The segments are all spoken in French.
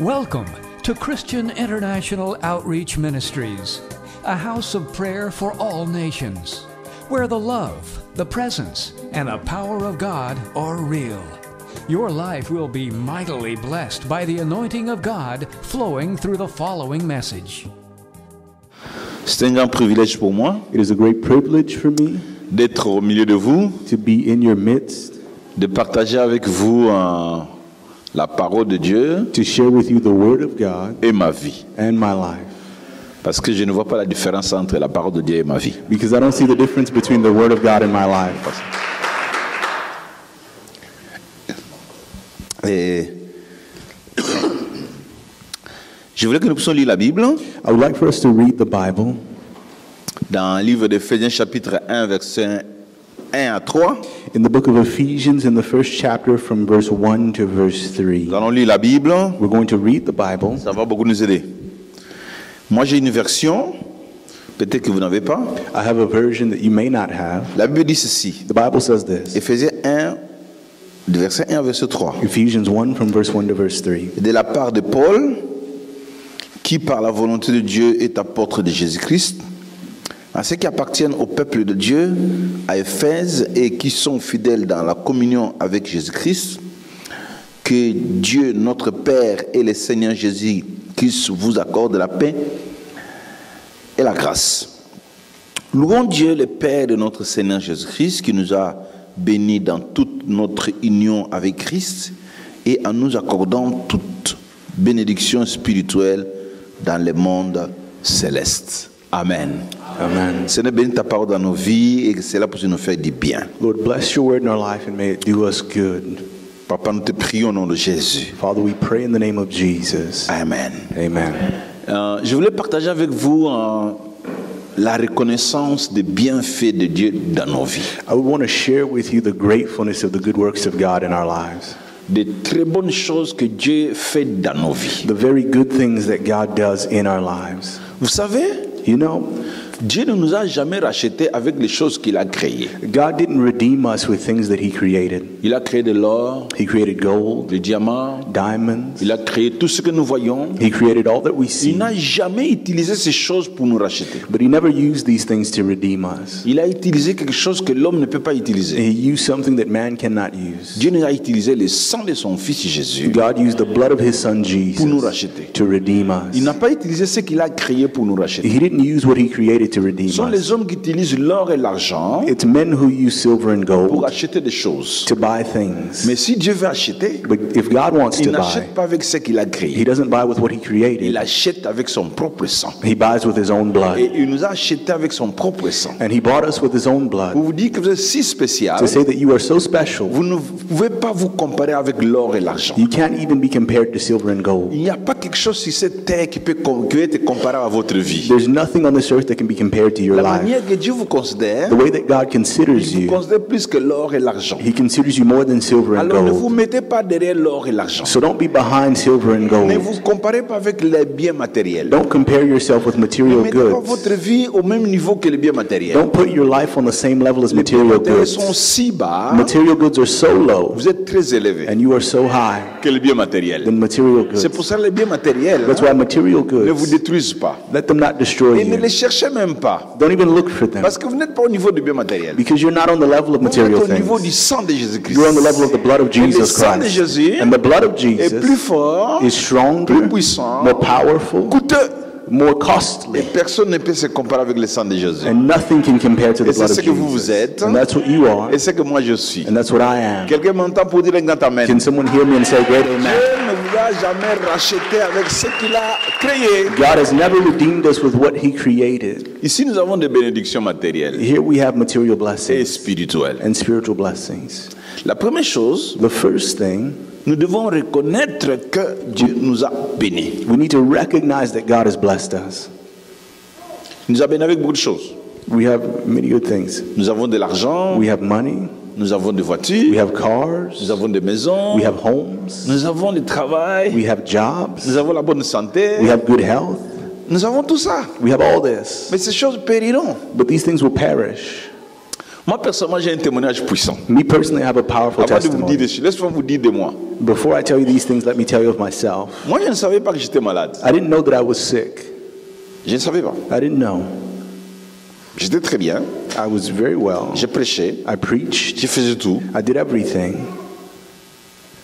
Welcome to Christian International Outreach Ministries, a house of prayer for all nations, where the love, the presence, and the power of God are real. Your life will be mightily blessed by the anointing of God flowing through the following message. C'est un grand privilège pour moi It is a great privilege for me d'être au milieu de vous, to be in your midst, de partager avec vous la parole de Dieu to share with you the Word of God et ma vie. and my life. Parce que je ne vois pas la différence entre la parole de Dieu et ma vie. Because I don't see the difference between the Word of God and my life. Et je voulais que nous puissions lire la Bible I would like for us to read the Bible dans le livre d'Éphésiens chapitre 1 versets 1 à 3. in the book of Ephesians in the first chapter from verse 1 to verse 3. Nous allons lire la Bible, We're going to read the Bible. ça va beaucoup nous aider. Moi j'ai une version, peut-être que vous n'avez pas. I have a version that you may not have. La Bible dit ceci, The Bible says this. Éphésiens 1, de verset 1 à verset 3. Ephesians 1 from verse 1 to verse 3. De la part de Paul, qui par la volonté de Dieu est apôtre de Jésus-Christ, à ceux qui appartiennent au peuple de Dieu, à Éphèse, et qui sont fidèles dans la communion avec Jésus-Christ, que Dieu, notre Père, et le Seigneur Jésus-Christ vous accordent la paix et la grâce. Louons Dieu, le Père de notre Seigneur Jésus-Christ, qui nous a bénis dans toute notre union avec Christ et en nous accordant toute bénédiction spirituelle dans le monde céleste. Amen. Amen. Seigneur, bénis ta parole dans nos vies et que cela puisse nous faire du bien. Lord, bless your word in our life and may it do us good. Papa, nous te prions au nom de Jésus. Father, we pray in the name of Jesus. Amen. Amen. Je voulais partager avec vous la reconnaissance des bienfaits de Dieu dans nos vies. I would want to share with you the gratefulness of the good works of God in our lives. Des très bonnes choses que Dieu fait dans nos vies. The very good things that God does in our lives. Vous savez, You know, Dieu ne nous a jamais rachetés avec les choses qu'il a créées. God didn't redeem us with things that He created. Il a créé de l'or, He created gold, des diamants, diamonds. il a créé tout ce que nous voyons. He created all that we Il see. n'a jamais utilisé ces choses pour nous racheter. But He never used these things to redeem us. Il a utilisé quelque chose que l'homme ne peut pas utiliser. He used something that man cannot use. Dieu nous a utilisé le sang de son fils Jésus God used the blood of His Son pour nous Jesus racheter. to redeem Il n'a us. pas utilisé ce qu'il a créé pour nous racheter. He didn't use what He created to redeem Ce sont us. les hommes qui utilisent l'or et l'argent It's men who use silver and pour gold acheter des choses. to buy things. Mais si Dieu veut acheter, But if God wants il to buy, n'achète pas avec ce qu'il a He créé. doesn't buy with what He Il created. achète avec son propre sang. He buys with His own blood. Et il nous a acheté avec son propre sang. And He bought us with His own blood. Pour vous dire que vous êtes si spécial, To say that you are so special, vous ne pouvez pas vous comparer avec l'or et l'argent. you can't even be compared to silver and gold. Il n'y a pas quelque chose sur cette terre qui peut être comparable à votre vie. There's nothing on this earth that can be compared to your La life. manière que Dieu vous considère, The way that God considers il vous you, considère plus que l'or et l'argent. He considers you more than silver and Alors ne vous gold. mettez pas derrière l'or et l'argent. So don't be behind silver and Ne gold. vous comparez pas avec les biens matériels. Don't compare yourself with Ne material mettez pas goods. votre vie au même niveau que les biens matériels. Don't put your life on the same level as Les biens material matériels sont goods. si bas, Material goods are so low vous êtes très élevé and you are so high que les biens matériels. than material C'est goods. pour ça que les biens matériels That's why material ne vous goods, détruisent pas. let them not destroy Et ne you. les cherchez même pas. Don't even look for them Parce que vous n'êtes pas au niveau du bien matériel. because you're not on the level of Vous material êtes au niveau du things. sang de Jésus-Christ. You're on the level of the blood of Et le Jesus sang de Christ. Jésus And the blood of est plus Jesus fort, is plus stronger, puissant, more powerful, coûteux. more Et costly. personne ne peut se comparer avec le sang de Jésus. And nothing can compare to Et the c'est blood ce of que vous Jesus. êtes. And that's what you are. Et c'est que moi je suis. And that's what I am. Quelqu'un m'entend pour dire un grand amen. Can someone hear me and say great Dieu amen? ne vous a jamais racheté avec ce qu'il a créé. God has never redeemed us with what He created. Ici, nous avons des bénédictions matérielles Here we have material et blessings spirituelles. and spiritual blessings. La première chose, The first thing, nous devons reconnaître que Dieu nous a bénis. we need to recognize that God has blessed us. Il nous a bénis avec beaucoup de choses. We have many good things. Nous avons de l'argent, We have money, nous avons des we voitures, have cars, nous avons des maisons, we have homes, nous avons du travail, we have jobs, nous avons la bonne santé, we have good health, nous avons tout ça. we have all this. Mais ces choses périront. But these things will perish. Moi, personnellement, j'ai un témoignage puissant. Me personally, I have a powerful Avant de vous dire testimony. dessus, laisse-moi vous dire de moi. Before I tell you these things, let me tell you of myself. Moi, je ne savais pas que j'étais malade. I didn't know that I was sick. Je ne savais pas. I didn't know. J'étais très bien. I was very well. Je prêchais. I preached. Je faisais tout. I did everything.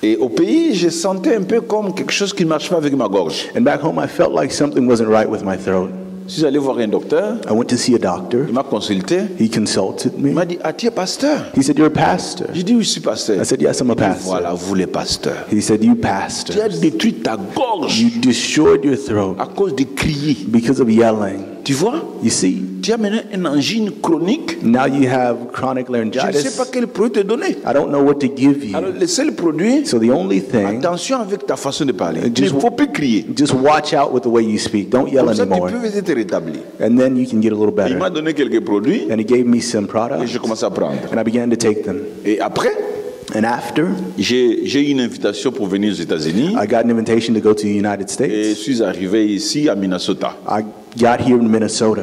Et au pays, je sentais un peu comme quelque chose qui ne marche pas avec ma gorge. And back home, I felt like something wasn't right with my throat. Je suis allé voir un docteur. I went to see a doctor. Il m'a consulté. He consulted Il me. m'a dit, ah, tu es pasteur? He said, "You're a pastor." J'ai dit, oui, je suis pasteur. I said, "Yes, I'm a Il dit, pastor." voilà, vous les pasteurs. He said, "You Tu as pastors, détruit ta gorge you destroyed your throat à cause de crier. because of yelling." Tu vois? You see, Tu as maintenant une angine chronique. now you have chronic Je ne sais laryngitis. pas quel produit te donner. I don't know what to give Alors, you. le seul produit, So the only thing, attention avec ta façon de parler. Il Just- ne faut plus crier. just watch out with the way you speak. Don't yell Comme ça, tu anymore. peux être rétabli. And then you can get a little Il m'a better. donné quelques produits And he gave me some et products, j'ai commencé à prendre. and I began to take them. Et après, And after, j'ai eu une invitation pour venir aux États-Unis I got an invitation to go to the United et je States. suis arrivé ici à Minnesota. I got here in Minnesota.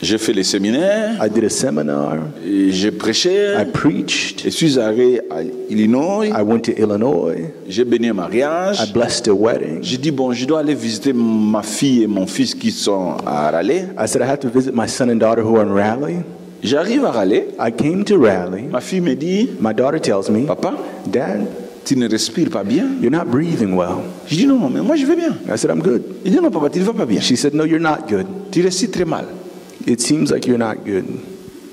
J'ai fait les séminaires, I did a seminar. et j'ai prêché, I preached. je suis allé à Illinois, I went to Illinois. j'ai béni un I mariage. blessed a wedding. J'ai dit, bon, je dois aller visiter ma fille et mon fils qui sont à Raleigh. I said I have to visit my son and daughter who are in Raleigh. J'arrive à Raleigh, I came to Raleigh. ma fille me dit, My daughter tells me, papa, "Dad, tu ne respires pas bien. you're not breathing well." Je dis, non, mais moi je vais bien. I said, "I'm good." Il dit, non, papa, tu ne vas pas bien. She said, "No, you're not good. Tu respires très mal. It seems like you're not good."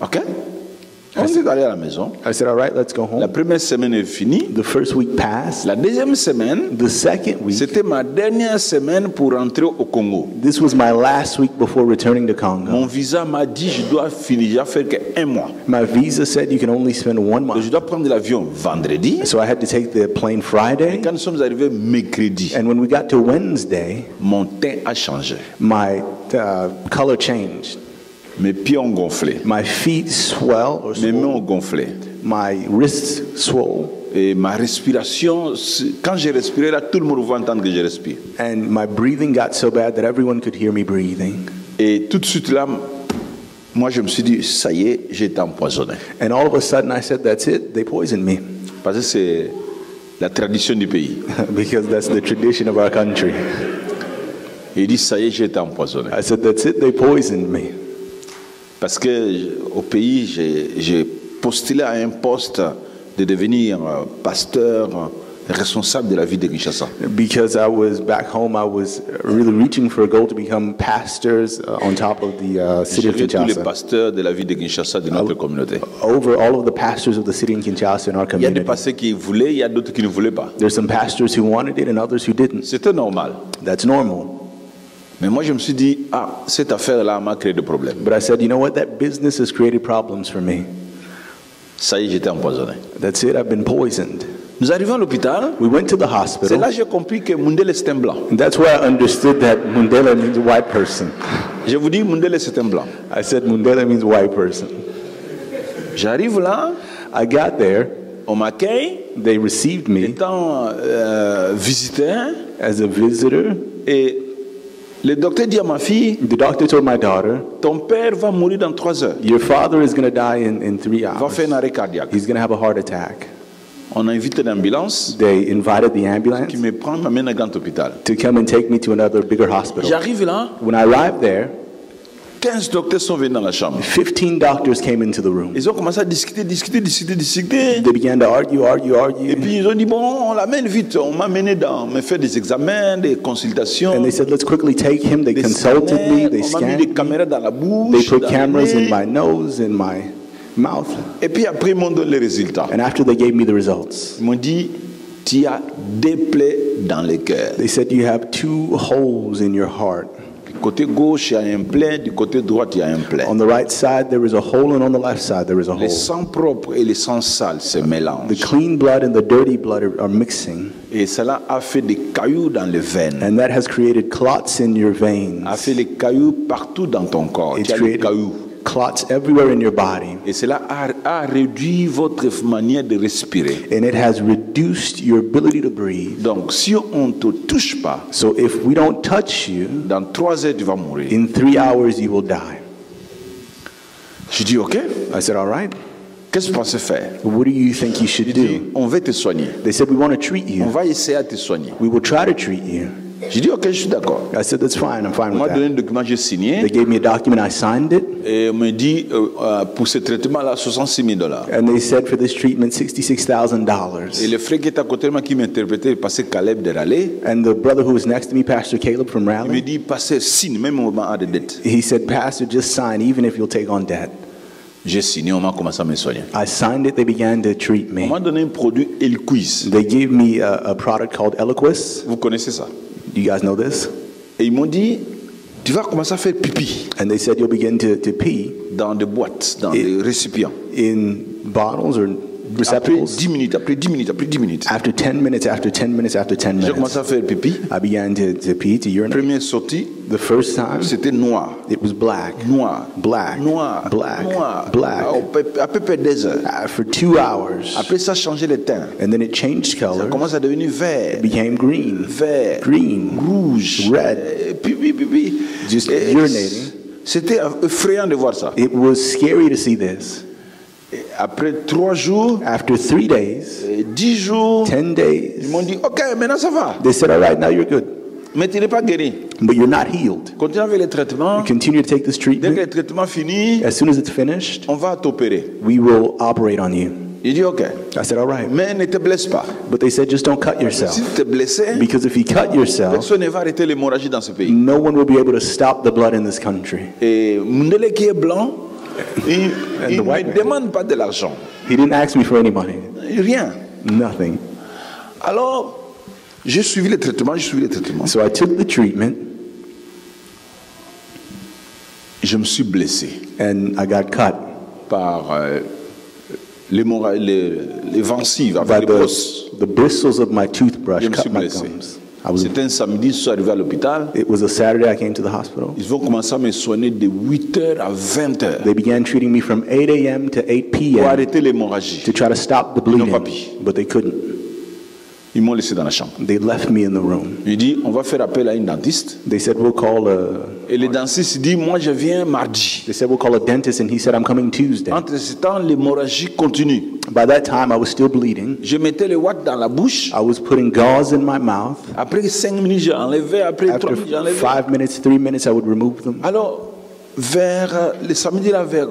OK? On est allé à la maison. I said, "All right, let's go La home." première semaine est finie. The first week passed. La deuxième semaine, The second week, c'était ma dernière semaine pour rentrer au Congo. this was my last week before returning to Congo. Mon visa m'a dit, je dois finir, j'ai fait qu'un mois. My visa said you can only spend 1 Donc, je month. dois prendre l'avion vendredi. So I had to take the plane Et Friday. quand nous sommes arrivés mercredi, And when we got to Wednesday, mon teint a changé. my color changed. Mes pieds ont gonflé. My feet swell or Mes mains swole. ont gonflé. My wrists swole. Et ma respiration, quand j'ai respiré, là, tout le monde va entendre que je respire. And my breathing got so bad that everyone could hear me breathing. Et tout de suite là, moi je me suis dit, ça y est, j'ai été empoisonné. And all of a sudden I said, "That's it, they poisoned me." Parce que c'est la tradition du pays. Because that's the tradition of our country. Et il dit, ça y est, j'ai été empoisonné. I said, "That's it, they poisoned me." Parce que au pays, j'ai postulé à un poste de devenir pasteur, responsable de la vie de Kinshasa. Because I was back home, I was really reaching for a goal to become pastors on top of the city of Gérer tous les Kinshasa. pasteurs de la vie de Kinshasa, de notre communauté. Over all of the pastors of the city in Kinshasa in our Il y a des community. pasteurs qui voulaient, il y a d'autres qui ne voulaient pas. There's some pastors who wanted it and others who didn't. C'était normal. That's normal. Mais moi, je me suis dit, ah, cette affaire-là m'a créé des problèmes. But I said, you know what? That business has created problems for me. Ça y est, j'étais empoisonné. That's it. I've been poisoned. Nous arrivons à l'hôpital. We went to the C'est hospital. là que j'ai compris que Mundele c'est un blanc. And that's where I understood that Mundela means white person. Je vous dis, Mundele c'est un blanc. I said Mundela means white person. J'arrive là, I got there. on m'accueille, They received me étant visiteur, as a visitor. et le docteur dit à ma fille, The doctor told my daughter, ton père va mourir dans 3 heures. your father is going to die in 3 Il va hours. faire un arrêt cardiaque. He's going to have a heart attack. On a invité l'ambulance They invited the ambulance qui me prend, m'amène à un grand hôpital. to come and take me to another bigger hospital. J'arrive là, When I arrived there, 15 docteurs sont venus dans la chambre. 15 doctors came into the room. Ils ont commencé à discuter. They began to argue. Et puis ils ont dit, bon, on l'amène vite. On m'a amené me faire des examens, des consultations. And they said, let's quickly take him. They Des consulted me. scanners, They on m'a mis scanned des me. caméras dans la They bouche, put dans le cameras in nez. my nose, in my mouth. Et puis après, ils m'ont donné les résultats. And after they gave me the results, Ils m'ont dit, tu as des plaies dans le cœur. they said, you have 2 holes in your heart. Du côté gauche, il y a un plein. Du côté droit, il y a un plein. On the right side, there is a hole, and on the left side, there is a Les hole. sangs propres et les sangs sales se The mélangent. clean blood and the dirty blood are mixing. Et cela a fait des cailloux dans les veines. And that has created clots in your veins. A fait des cailloux partout dans ton corps. It's Tu as des created cailloux. clots everywhere in your body. Et cela a réduit votre manière de respirer. And it has reduced your ability to breathe. Donc, si on ne te touche pas, So if we don't touch you, dans 3 heures, tu vas mourir. in 3 hours you will die. Je dis, OK. I said, all right. Qu'est-ce que tu penses faire? What do you think you should Il dit, do? on va te soigner. They said, we want to treat On you. va essayer à te soigner. We will try to treat you. J'ai dit, OK, je suis d'accord. I said, that's fine. I'm fine On m'a with donné that. un document, j'ai signé. They gave me a document. I signed it. Et on me dit, pour ce traitement-là, $66,000. And they said for this treatment, Et $66,000. le frère qui est à côté de moi, qui m'interprétait, pasteur Caleb de Raleigh, And the brother who was next to me, Pastor Caleb from il me Raleigh, dit, pasteur, signe, même au moment de dette. he said, Pastor, just sign, even if you'll take on debt. J'ai signé, on m'a commencé à me soigner. I signed it. They began to treat On me. m'a donné un produit Eliquis. They gave me a product called Eliquis. Vous connaissez ça? Do you guys know this? Et ils m'ont dit, tu vas commencer à faire pipi And they said you'll begin to pee dans des boîtes, dans des récipients. in bottles or Après receptacles. 10 minutes, après 10 minutes, après 10 minutes. After 10 minutes, after 10 minutes, after 10 J'ai minutes, commencé à faire pipi. I began to pee, to urinate. Première sortie, The first time, c'était noir. it was black. Noir. Black. Noir. Black. Noir. Black. À peu près des heures. For 2 hours. Après ça, changé le teint. And then it changed Ça color. commence à devenir vert. It became green. Vert. Green. Rouge. Red. Pipi. Just Et urinating. C'était effrayant de voir ça. It was scary to see this. Et après 3 jours, After 3 days, 10 jours, 10 ils days, m'ont dit, OK, maintenant ça va. they said, all right, now you're good. Mais tu n'es pas guéri. But you're not healed. Continue avec les traitements. Continue to take this Dès que treatment. le traitement finit, As soon as it's finished, on va t'opérer. we will operate on you. Il dit, OK. I said, all right. Mais ne te blesse pas. But they said, just don't cut Si yourself. tu te blessais, Because if you cut yourself, personne ne va arrêter l'hémorragie dans ce pays. no one will be able to stop the blood in this country. Et Mundele qui est blanc, il the ne white me man. demande pas de l'argent. He didn't ask me for any money. Rien. Nothing. Alors, j'ai suivi le traitement, So I took the treatment Je me suis blessé and I got cut par les gencives, by avec les brosses. the bristles of my toothbrush, Je me suis cut my blessé. gums. I was, C'était un samedi, je suis arrivé à l'hôpital. it was a Saturday I came to the hospital. Ils vont commencer à me soigner de 8h à 20h They began treating me from 8 a.m. to 8 pour p.m. arrêter l'hémorragie. to try to stop the n'ont pas bleeding, but they couldn't. Ils m'ont laissé dans la chambre. They left me in the room. Il dit, on va faire appel à une dentiste. They said, we'll call Et le dentiste dit, moi je viens mardi. a dentist, and he said, I'm coming Tuesday. Entre ce temps, l'hémorragie continue. By that time, I was still bleeding. Je mettais le watt dans la bouche. I was putting gauze in my mouth. Après 5 minutes, j'ai enlevé. Après 3 After minutes, j'ai enlevé. 5 minutes, 3 minutes, I would remove them. Alors, vers le samedi, là, vers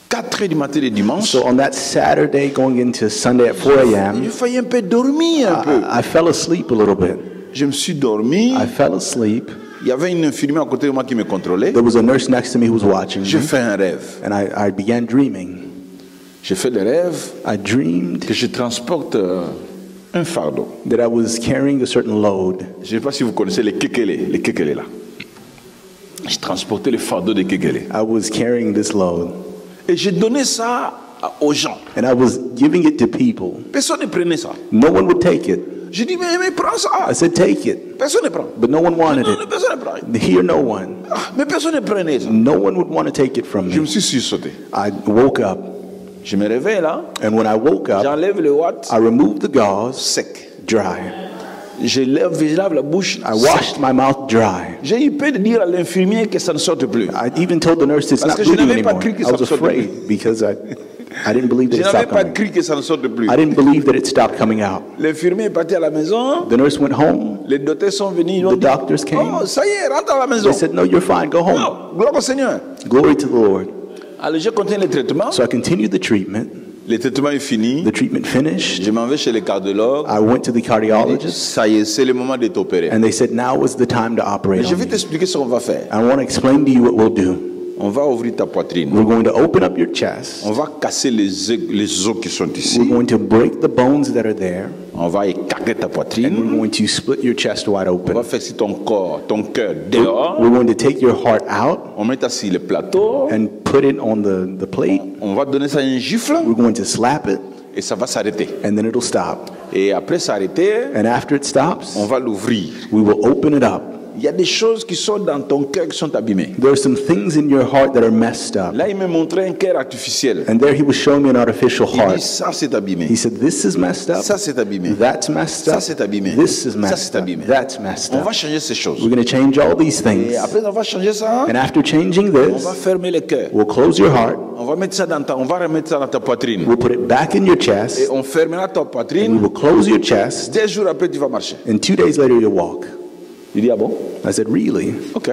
4 heures du matin le dimanche, So on that Saturday going into Sunday at 4 a.m., il fallait un peu dormir un peu. I fell asleep a little bit. Je me suis dormi. I fell asleep. Il y avait une infirmière à côté de moi qui me contrôlait. There was a nurse next to me who was watching J'ai me, fait un rêve. and I began dreaming. J'ai fait le rêve I dreamed que je transporte un fardeau. that I was carrying a certain load. Je ne sais pas si vous connaissez les kekele là. Je transportais le fardeau de kekele. I was carrying this load, Et j'ai donné ça aux gens. and I was giving it to people. Personne ne prenait ça. No one would take it. J'ai dit, mais prends ça. I said, take it. Personne ne prend. But no one wanted Non, it. personne ne prend. Here, no one. Ah, mais personne ne prenait ça. No one would want to take it from Je me me. suis sursauté. I woke up, Je me réveille là. and when I woke up, J'enlève le watt I removed the gauze, sec. dry. Je lave la bouche. I sec. washed my mouth dry. J'ai eu peur de dire à l'infirmier que ça ne sorte plus. I even told the nurse it's Parce not que je bleeding n'avais pas anymore. cru que I ça was sortait. afraid because I didn't believe that Je it n'avais stopped pas coming. cru que ça ne sorte plus. I didn't believe that it stopped coming out. L'infirmier est parti à la maison. The nurse went home. Les docteurs sont venus. Ils ont The dit, doctors came. oh, ça y est, rentre à la maison. They said, no, you're fine. Go home. Non, gloire au Seigneur. Glory to the Lord. Alors, je continue le traitement. So I continued the treatment. Le traitement est fini. The treatment finished. Je m'en vais chez le cardiologue. I went to the cardiologist, Ça y est, c'est le moment de t'opérer. and they said, now was the time to operate Je on vais you. t'expliquer ce qu'on va faire. I want to explain to you what we'll do. On va ouvrir ta poitrine. We're going to open up your chest. On va casser les os qui sont ici. We're going to break the bones that are there, On va écarter ta and poitrine. we're going to split your chest wide On open. va faire si ton corps, ton cœur dehors. We're going to take your heart out On met ça sur le plateau. and put it on the plate. On va donner ça un gifle We're going to slap it, et ça va s'arrêter. and then it'll stop. Et après s'arrêter, And after it stops, on va l'ouvrir. we will open it up. Il y a des choses qui sont dans ton cœur qui sont abîmées. There are some things in your heart that are messed up. Là, il me montrait un cœur artificiel. And there he was showing me an artificial Il dit, heart. ça c'est abîmé. He said, this is messed up. Ça c'est abîmé. That's messed Ça up. c'est abîmé. This is Ça messed c'est up. abîmé. That's messed On va up. changer ces choses. We're going to change all these things. Et après, on va changer ça. And after changing On this, va fermer le cœur. we'll close your heart. On va mettre ça on va remettre ça dans ta poitrine. We'll put it back in your Et chest. on fermera ta And we poitrine. will close your chest. 10 jours après, tu vas marcher. And 2 days later, you'll walk. Il dit, ah bon? I said, really? Ok.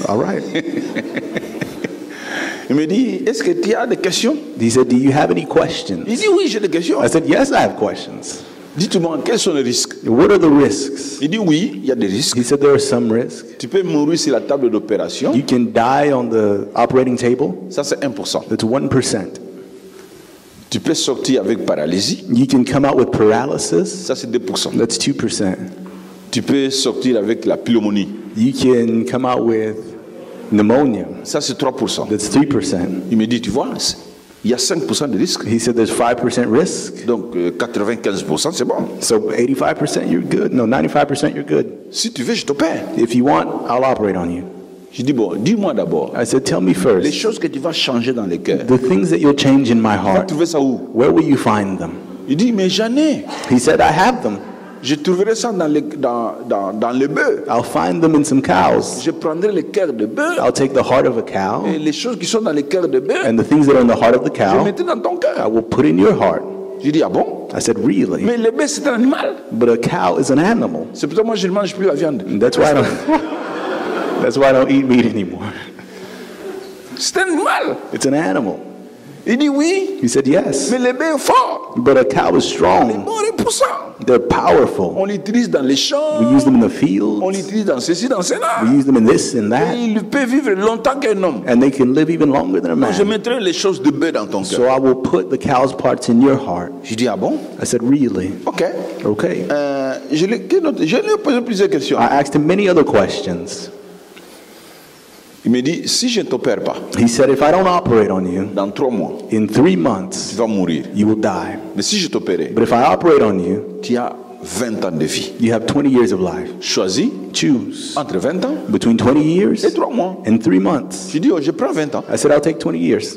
All right. Il me dit, est-ce que tu as des questions? He said, do you have any questions? Il dit, oui, j'ai des questions. I said, yes, I have questions. Dites-moi, quels sont les risques? What are the risks? Il dit, oui, il y a des risques. He said, there are some risks. Tu peux mourir sur la table d'opération. You can die on the operating table. Ça, c'est 1%. That's 1%. Tu peux sortir avec paralysie. You can come out with paralysis. Ça, c'est 2%. That's 2%. Tu peux sortir avec la pneumonie. You can come out with pneumonia. Ça, c'est 3%. That's 3%. Il me dit, tu vois, il y a 5% de risque. He said there's 5% risk. Donc, 95%, c'est bon. So 85% you're good. No, 95% you're good. Si tu veux, je t'opère. If you want, I'll operate on you. Je dis, bon, dis-moi d'abord, I said, tell me les first. choses que tu vas changer dans les cœurs. The things that you'll change in my Tu vas heart, trouver ça où? where will you find them? Il dit, mais j'en ai. He said, I have them. Je trouverai ça dans le bœuf. I'll find them in some cows. Je prendrai le cœur de bœuf. I'll take the heart of a cow, Et les choses qui sont dans le cœur de bœuf, and the things that are in the heart of the je cow, mettrai dans ton I cœur. will put in your heart. Je dis, ah bon? I said, really? Mais le bœuf, c'est un animal. But a cow is an animal. C'est pour ça que moi, je ne mange plus la viande. That's why I don't. That's why I don't eat meat anymore. C'est un animal. It's an animal. Il dit oui, He said, yes. mais le bœuf est fort. But a cow is strong. Bon, il est puissant. They're powerful. On l'utilise dans les champs. We use them in the On fields. l'utilise dans ceci, dans cela. We use them in this and Et that. il peut vivre longtemps qu'un homme. And they can live even longer than a Je man. mettrai les choses de bœuf dans ton So cœur. I will put the cow's parts in your heart. Je dis, ah bon? I said, really? Ok. Okay. Je lui ai posé plusieurs questions. I asked him many other questions. Il me dit, si je ne t'opère pas, He said, if I don't operate on you, dans 3 mois, in 3 tu months, vas mourir. you will die. Mais si je t'opérais, But if I operate on you, tu as 20 ans de vie. you have 20 years of life. Choisis Choose entre 20 ans between 20 years et 3 mois. and 3 months. Je dis, oh, je prends 20 ans. I said, I'll take 20 years.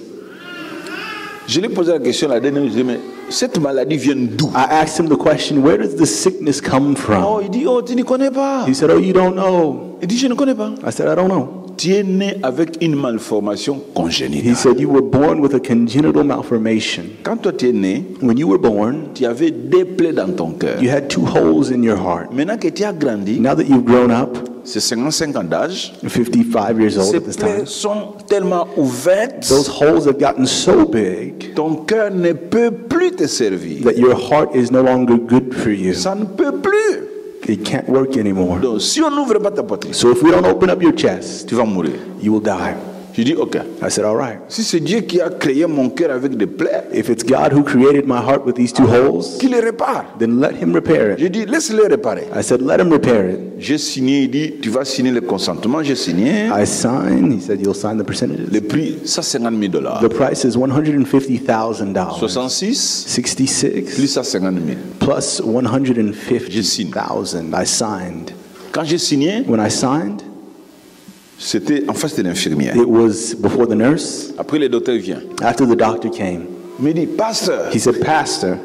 Je lui ai posé la question la dernière fois, je lui ai dit, mais cette maladie vient d'où? I asked him the question, where does this sickness come Oh, from? il dit, oh, tu ne connais pas. He said, oh, you don't know. Il dit, je ne connais pas. I said, I don't know. Tu es né avec une malformation He congénitale. said, you were born with a congenital malformation. Quand toi tu es né, When you were born, tu avais 2 plaies dans ton cœur. you had 2 holes in your heart. Maintenant que tu as grandi, Now that you've grown up, c'est 55 ans d'âge, 55 years old ces at this time, plaies sont tellement ouvertes, those holes have gotten so big ton cœur ne peut plus te servir. that your heart is no longer good for you. Ça ne peut plus. It can't work anymore. Donc, si on n'ouvre pas ta poitrine, So if we don't open up your chest, tu vas mourir. you will die. Je dis, ok. I said, all right. Si c'est Dieu qui a créé mon cœur avec des plaies, If it's God who created my heart with these 2 holes, qu'il les répare. then let him repair it. Je dis, laisse-le réparer. I said, let him repair it. J'ai signé, il dit, tu vas signer le consentement. J'ai signé. I signed. He said, you'll sign the percentages. Le prix, $150 000. The price is $150,000. 66 66 plus 150 000. plus 150,000. I signed. Quand j'ai signé, When I signed, c'était en face de l'infirmière. it was before the nurse. Après, le docteur vient. After the doctor came, Il me dit, pasteur, he said, Pastor,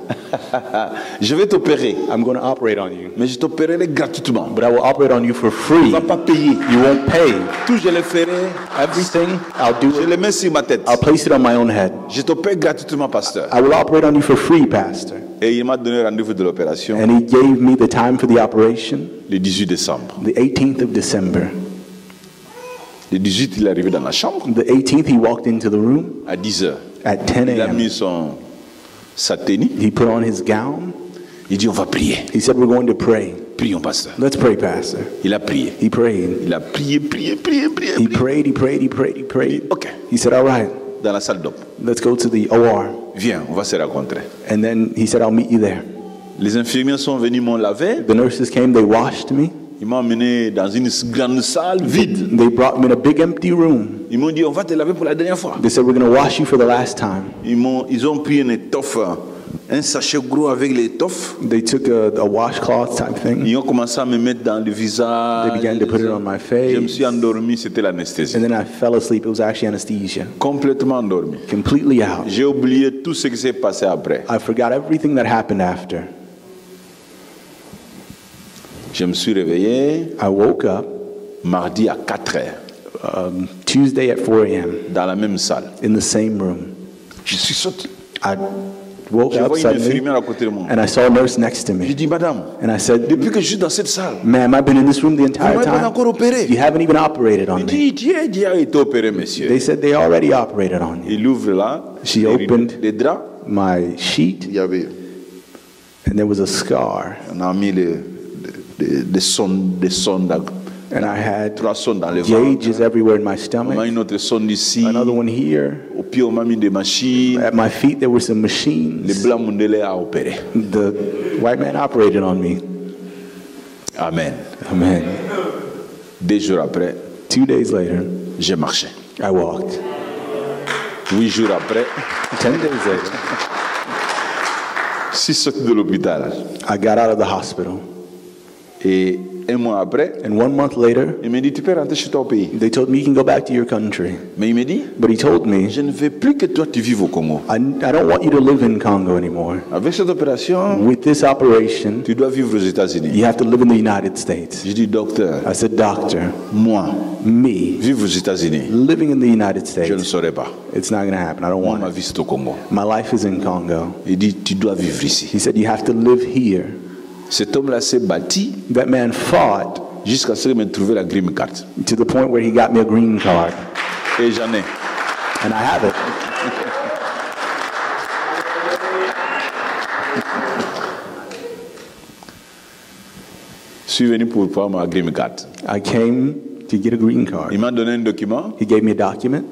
je vais t'opérer, I'm going to operate on you, mais je t'opérerai gratuitement. but I will operate on you for Tu free. ne vas pas payer. You won't pay. Tout, je le ferai. Everything, I'll do Je it. le mets sur ma tête. I'll place it on my own head. Je t'opère gratuitement, pasteur. I will operate on you for free, Pastor. Et il m'a donné rendez-vous de l'opération And he gave me the time for the operation, le 18 décembre. the 18th of December. Le 18, il est arrivé dans la chambre The 18th, he walked into the room à 10 heures. at 10 Il a a.m. mis sa tenue. He put on his gown. Il dit, on va prier. He said, we're going to pray. Prions, pasteur. Let's pray, Pastor. Il a prié. He prayed. Il a prié, prié, prié, prié, He prié. prayed, he prayed, he prayed, he prayed. Ok. He said, all right, Dans la salle d'op. let's go to the OR. Viens, on va se rencontrer. And then he said, I'll meet you there. Les infirmiers sont venus, m'ont lavé. The nurses came, they washed me. Ils m'ont emmené dans une grande salle vide. They brought me in a big empty room. Ils m'ont dit, on va te laver pour la dernière fois. They said, we're going to wash you for the last time. Ils ont pris une étoffe un sachet gros avec l'étoffe. They took a washcloth type thing. Ils ont commencé à me mettre dans le visage. They began to put it on my Je me face. suis endormi, c'était l'anesthésie. And then I fell asleep. It was actually anesthesia. Complètement endormi. Completely out. J'ai oublié tout ce qui s'est passé après. I forgot everything that happened after. Je me suis réveillé I woke up mardi à 4 heures Tuesday at 4 a.m. dans la même salle. in the same room. Je suis sorti. I woke Je up vois une suddenly infirmière à côté de moi. and I saw a nurse next to Je me. dis, madame, And I said, depuis que je suis dans cette salle, ma'am, I've been in this room the vous entire m'avez pas time. encore opéré. You haven't even operated on Il me. dit, Dieu a été opéré, monsieur. They said they already operated on you. Il ouvre là, She les opened- les draps. My sheet, Il y avait, and there was a scar. on a mis des sondes, And I had 3 sondes dans le ventre. gauges everywhere in my On m'a stomach. une autre sonde ici. Another one here. Au pied, on m'a mis des machines. At my feet, there were some Le machines. blanc Mundele a opéré. The white man operated on me. Amen. Amen. 2 jours après, 2 days later, j'ai marché. I walked. 8 jours après, 10 days later, je suis sorti de l'hôpital. I got out of the hospital. Et 1 mois après, And 1 month later, il me dit, tu peux rentrer chez toi au pays. they told me you can go back to your country. Mais il me dit, But he told me, je ne veux plus que toi tu vives au Congo. I don't want you to live in Congo anymore. Avec cette opération, With this operation, tu dois vivre aux États-Unis. you have to live in the United States. J'ai dit, docteur, I said, doctor, moi, me, vivre aux États-Unis, living in the United je ne States, saurais pas. it's not going to happen. I don't Moi, want ma it. vie, c'est au Congo. My life is in Congo. Il dit, tu dois vivre ici. He said, you have to live here. Cet homme-là s'est bâti That man fought jusqu'à ce qu'il me trouve la green card. to the point where he got me a green card. Et j'en ai. And I have it. Je suis venu pour prendre ma green card. I came to get a green card. Il m'a donné un document. He gave me a document.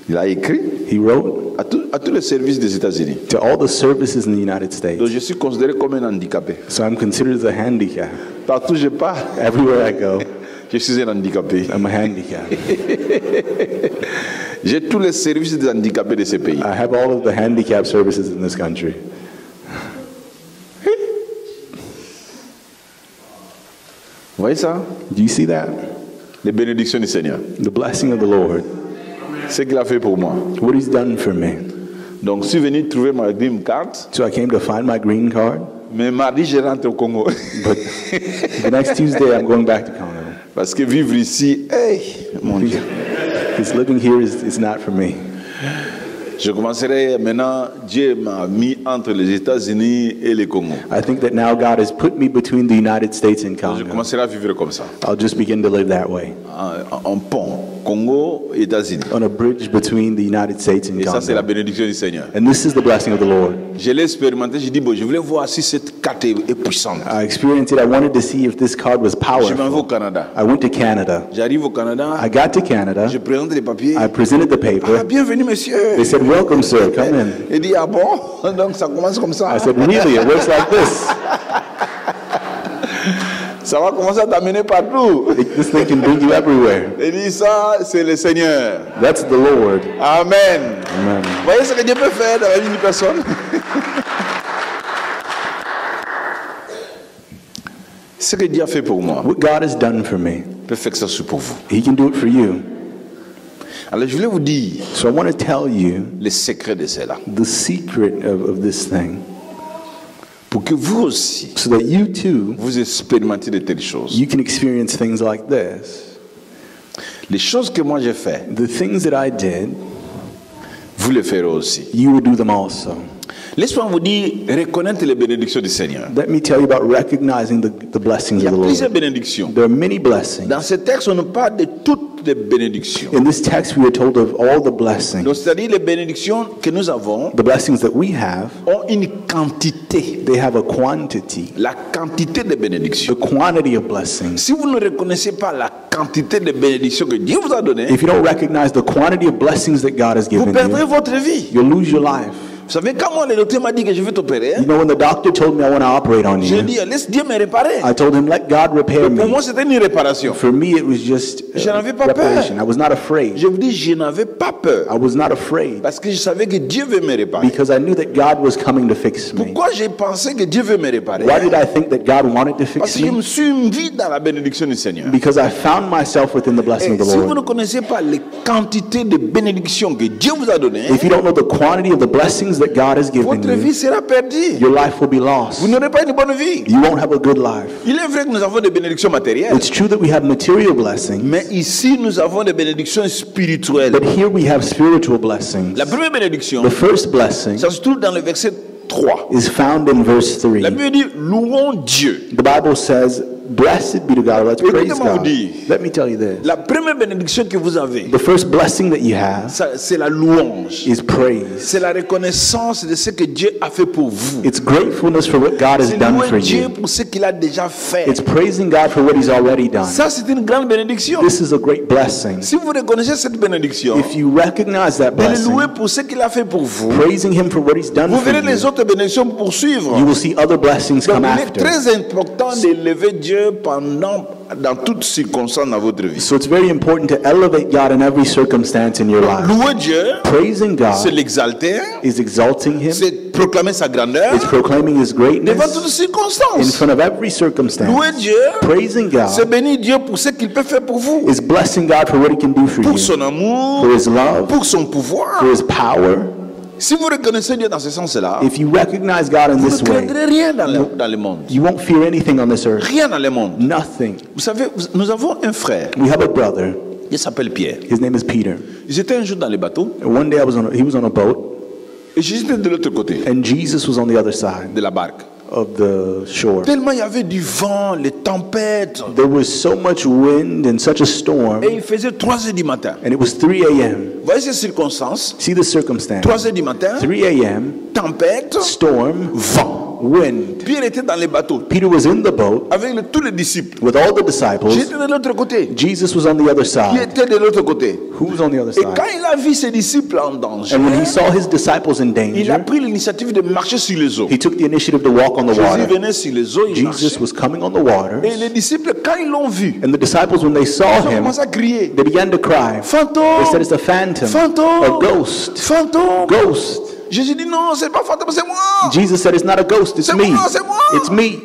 Il a écrit He wrote à tous les services des États-Unis. to all the services in the United Donc States. je suis considéré comme un handicapé. So I'm considered as a handicap. Partout où je pars, Everywhere I go, je suis un handicapé. I'm a handicap. J'ai tous les services des handicapés de ce pays. I have all of the handicap services in this country. Vous voyez ça? Do you see that? Les bénédictions du Seigneur. The blessing of the Lord. Ce qu'il a fait pour moi. What he's done for me. Donc je suis venu trouver ma green card. So I came to find my green card. Mais mardi, je rentre au Congo. But the next Tuesday, I'm going back to Congo. Parce que vivre ici, hey, mon Dieu. Because living here is not for me. Je commencerai maintenant, Dieu m'a mis entre les États-Unis et le Congo. I think that now God has put me between the United States and Je Congo. commencerai à vivre comme ça. I'll just begin to live that way. En pont, Congo, États-Unis. On a bridge between the United States and Et ça, c'est la Congo. bénédiction du Seigneur. And this is the blessing of the Lord. Je l'ai expérimenté, j'ai dit, bon, je voulais voir si cette carte est puissante. I experienced it. I wanted to see if this card was Je m'en vais au powerful. Canada. I went to Canada. J'arrive au Canada, I got to Canada. je présente les papiers. I presented the Ah, paper. bienvenue, monsieur. They said, welcome, sir. Come in. Il dit, ah bon? Donc ça commence comme ça. I said, really? It works like this. Ça va commencer à t'amener partout. This thing can bring you everywhere. Il dit, ça, c'est le Seigneur. That's the Lord. Amen. Amen. Vous voyez ce que Dieu peut faire dans la vie d'une personne? Ce que Dieu a fait pour moi, What God has done for me, il peut faire ça aussi pour vous. He can do it for you. Alors je voulais vous dire So I want to tell you les secrets de cela. the secret of this thing, Pour que vous aussi, so that you too, vous expérimentiez de telles choses. you can experience things like this. Les choses que moi j'ai fait, The things that I did, vous les ferez aussi. you will do them also. Laisse-moi vous dire, reconnaître les bénédictions du Seigneur. Let me tell you about recognizing the blessings Il y a of the plusieurs Lord. bénédictions. There are many blessings. Dans ce texte, on nous parle de toutes les bénédictions. In this text, we are told of all the blessings. Donc, c'est-à-dire les bénédictions que nous avons The blessings that we have, ont une quantité. they have a quantity, La quantité de the bénédictions. quantity of blessings. Si vous ne reconnaissez pas la quantité de bénédictions que Dieu vous a données, If you don't recognize the quantity of blessings that God has vous given perdrez you, votre vie. you'll lose your life. Vous savez, quand moi, le docteur m'a dit que je vais t'opérer, You know, when the doctor told me I want to operate on j'ai you, dit, laisse Dieu me réparer. I told him, let God repair Pour me. moi, c'était une réparation. For me, it was just Je n'avais pas reparation. peur. I was not afraid. Je vous dis, je n'avais pas peur. I was not afraid Parce que je savais que Dieu veut me réparer. because I knew that God was coming to fix me. Pourquoi j'ai pensé que Dieu veut me réparer? Why did I think that God wanted to Parce fix que je me me? suis mis dans la bénédiction du Seigneur. Because I found myself within the blessing Et of the si vous ne Lord. connaissez pas les quantités de bénédictions que Dieu vous a données, If you don't know the quantity of the blessings that God has given votre vie you, sera perdue. your life will be lost. Vous n'aurez pas une bonne vie. You won't have a good life. Il est vrai que nous avons des bénédictions matérielles, It's true that we have material blessings, mais ici nous avons des bénédictions spirituelles. but here we have spiritual blessings. La première bénédiction, The first blessing ça se trouve dans le verset 3. is found in verse 3. La Bible dit, louons Dieu. The Bible says, blessed be to God. Let's praise Écoutez-moi vous God. dire. Let me tell you this. La première bénédiction que vous avez, The first blessing that you have c'est la louange. is praise. C'est la reconnaissance de ce que Dieu a fait pour vous. It's gratefulness for what God has C'est done louer for Dieu you. pour ce qu'il a déjà fait. It's praising God for what He's already done. Ça, c'est une grande bénédiction. This is a great blessing. Si vous reconnaissez cette bénédiction, If you recognize that de le blessing, louer pour ce qu'il a fait pour vous, praising Him for what He's done vous for verrez les you, autres bénédictions poursuivre. you will see other blessings Donc, come il est after. très important d'élever Dieu dans toutes circonstances dans votre vie. So it's very important to elevate God in every circumstance in your life. Louer Dieu, Praising c'est God l'exalter, is exalting Him, c'est proclamer sa grandeur it's proclaiming His devant toutes greatness in circonstances. front of every circumstance. Louer Dieu, Praising c'est God bénir Dieu pour ce qu'il peut faire pour vous, is blessing God for what He can do for pour you, son amour, for His love, pour son pouvoir. for His power. Si vous reconnaissez Dieu dans ce sens-là, If you recognize God in vous ne this way, craindrez rien dans le monde. you won't fear anything on this earth. Rien dans le monde. Nothing. Vous savez, nous avons un frère, We have a brother. il s'appelle Pierre. His name is Peter. Ils étaient un jour dans les bateaux And one day he was on a boat, et j'étais de l'autre côté and Jesus was on the other side de la barque. of the shore. Tellement il y avait du vent, les tempêtes, There was so much wind and such a storm, et il faisait 3 heures du matin. and it was 3 a.m. Vous voyez ces circonstances? See the circumstance. 3 heures du matin, 3 a.m., tempête, storm, vent. wind. Pierre était dans les bateaux Peter was in the boat avec tous les disciples. with all the disciples. J'étais de l'autre côté. Jesus was on the other Qui side. était de l'autre côté. Who was on the other Et quand side? il a vu ses disciples en danger, And when he saw his disciples in il a danger, pris l'initiative de marcher sur les eaux. he took the initiative to walk on the Jésus water. venait sur les eaux, il Jesus marchait. was coming on the water, Et les disciples, quand ils l'ont vu, and the disciples, when they saw ils ont him, commencé à crier. they began to cry. They Fantôme! said, it's a phantom, a Fantôme! ghost, Fantôme! ghost. Jésus dit non, c'est pas fantôme, c'est moi. Jesus said, it's not a ghost, it's C'est me. moi, c'est moi. It's me.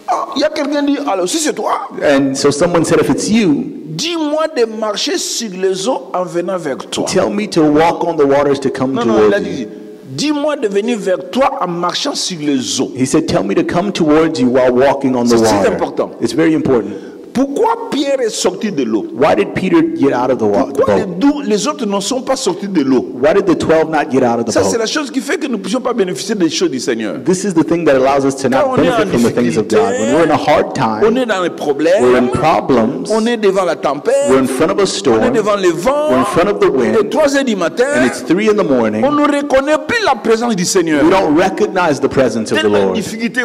Ah, il y a quelqu'un qui dit, alors si c'est toi, And so someone said, if it's you, dis-moi de marcher sur les eaux en venant vers toi. tell me to walk on the waters to come Non, non, il a towards you. dit, dis-moi de venir vers toi en marchant sur les eaux. He said, tell me to come towards you while walking on the C'est très water. important. It's very important. Pourquoi Pierre est sorti de l'eau? Why did Peter get out of the Pourquoi boat? les autres ne sont pas sortis de l'eau? Why did the 12 not get out of the Ça, c'est boat? la chose qui fait que nous ne puissions pas bénéficier des choses du Seigneur. This is the thing that allows us to Quand not on est en benefit from the things of God. When we're in a hard On time, est dans les we're in problèmes, problems, on est devant la tempête, we're in front of a on est storm, devant les vents, we're in front of the et wind, 3 heures du matin, and it's 3 in the morning, on ne reconnaît plus la présence du Seigneur. we don't recognize the presence of the Telle la Lord. difficulté